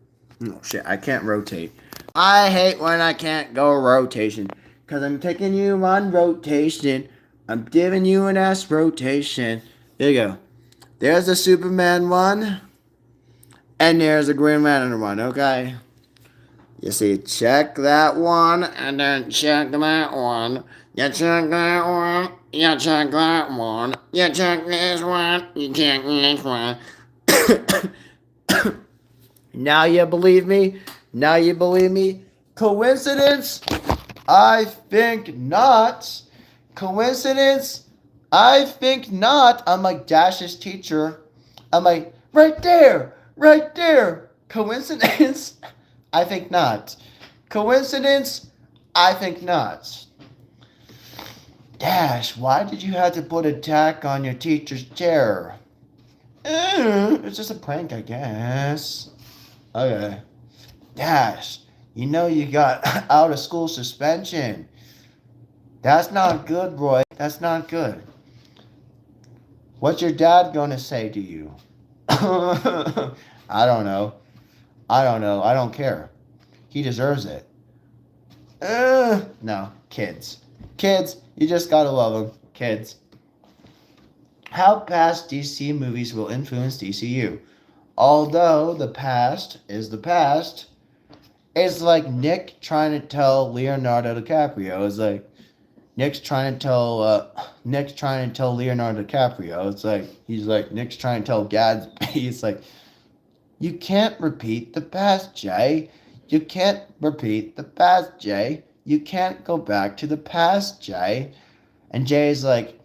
Oh, shit. I can't rotate. I hate when I can't go rotation. Because I'm taking you on rotation. I'm giving you an S rotation. There you go. There's a Superman one. And there's a Green Lantern one, okay? You see, check that one, and then check that one. You check that one, you check that one. You check this one, you check this one. Now you believe me? Now you believe me? Coincidence? I think not. Coincidence? I think not. I'm like Dash's teacher. I'm like, right there. Right there. Coincidence? I think not. Coincidence? I think not. Dash, why did you have to put a tack on your teacher's chair? It's just a prank, I guess. Okay. Dash, you got out of school suspension. That's not good, Roy. That's not good. What's your dad gonna say to you? I don't know. I don't care. He deserves it. No, kids. Kids, you just gotta love them. Kids. How past DC movies will influence DCU. Although the past is the past, it's like Nick trying to tell Leonardo DiCaprio. It's like Nick's trying to tell Leonardo DiCaprio. It's like he's like Nick's trying to tell Gadsby. He's like, you can't repeat the past, Jay. You can't repeat the past, Jay. You can't go back to the past, Jay. And Jay's like,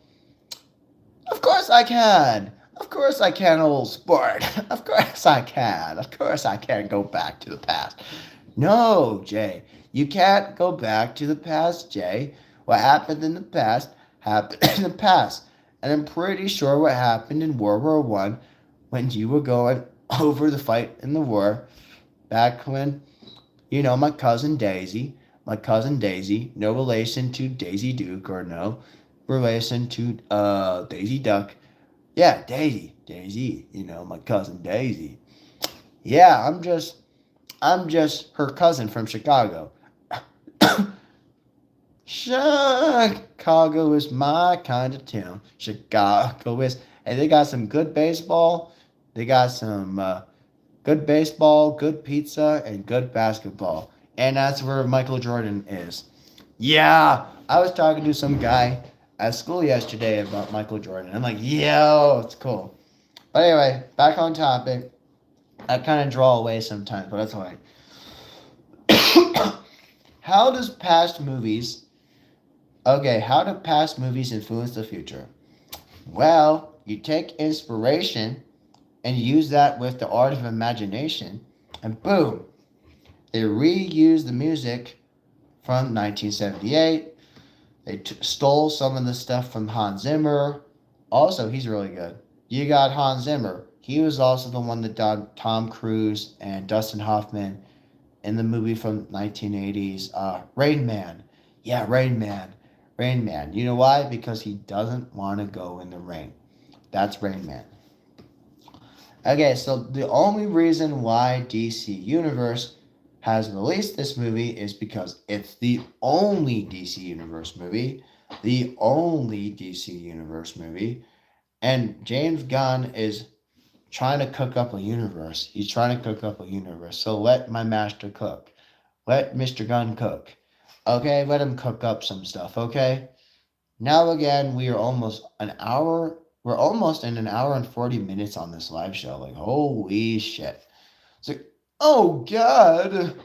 of course I can. Of course I can, old sport. Of course I can. Of course I can go back to the past. No, Jay. You can't go back to the past, Jay. What happened in the past happened in the past. And I'm pretty sure what happened in World War One when you were going over the fight in the war back when, my cousin Daisy, no relation to Daisy Duke or no relation to Daisy Duck. Yeah, Daisy, my cousin Daisy. Yeah, I'm just her cousin from Chicago. Chicago is my kind of town. Chicago is, and they got some good baseball. They got some good baseball, good pizza, and good basketball. And that's where Michael Jordan is. Yeah, I was talking to some guy at school yesterday about Michael Jordan. I'm like, yo, it's cool. But anyway, back on topic. I kind of draw away sometimes, but that's alright. How do past movies influence the future? Well, you take inspiration and use that with the art of imagination, and boom, they reuse the music from 1978. They stole some of the stuff from Hans Zimmer. Also, he's really good. You got Hans Zimmer. He was also the one that done Tom Cruise and Dustin Hoffman in the movie from 1980s, Rain Man. Yeah, Rain Man. Rain Man. You know why? Because he doesn't want to go in the rain. That's Rain Man. Okay, so the only reason why DC Universe has released this movie is because it's the only DC Universe movie. The only DC Universe movie. And James Gunn is trying to cook up a universe. He's trying to cook up a universe. So let my master cook. Let Mr. Gunn cook. Okay, let him cook up some stuff, okay? Now again, we are almost an hour. We're almost in an hour and 40 minutes on this live show. Like, holy shit. It's like, oh God.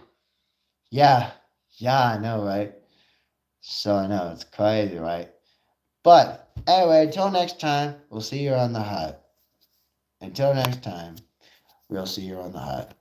Yeah, I know, right? So I know, it's crazy, right? But anyway, until next time, we'll see you on the hut. Until next time, we'll see you on the hut.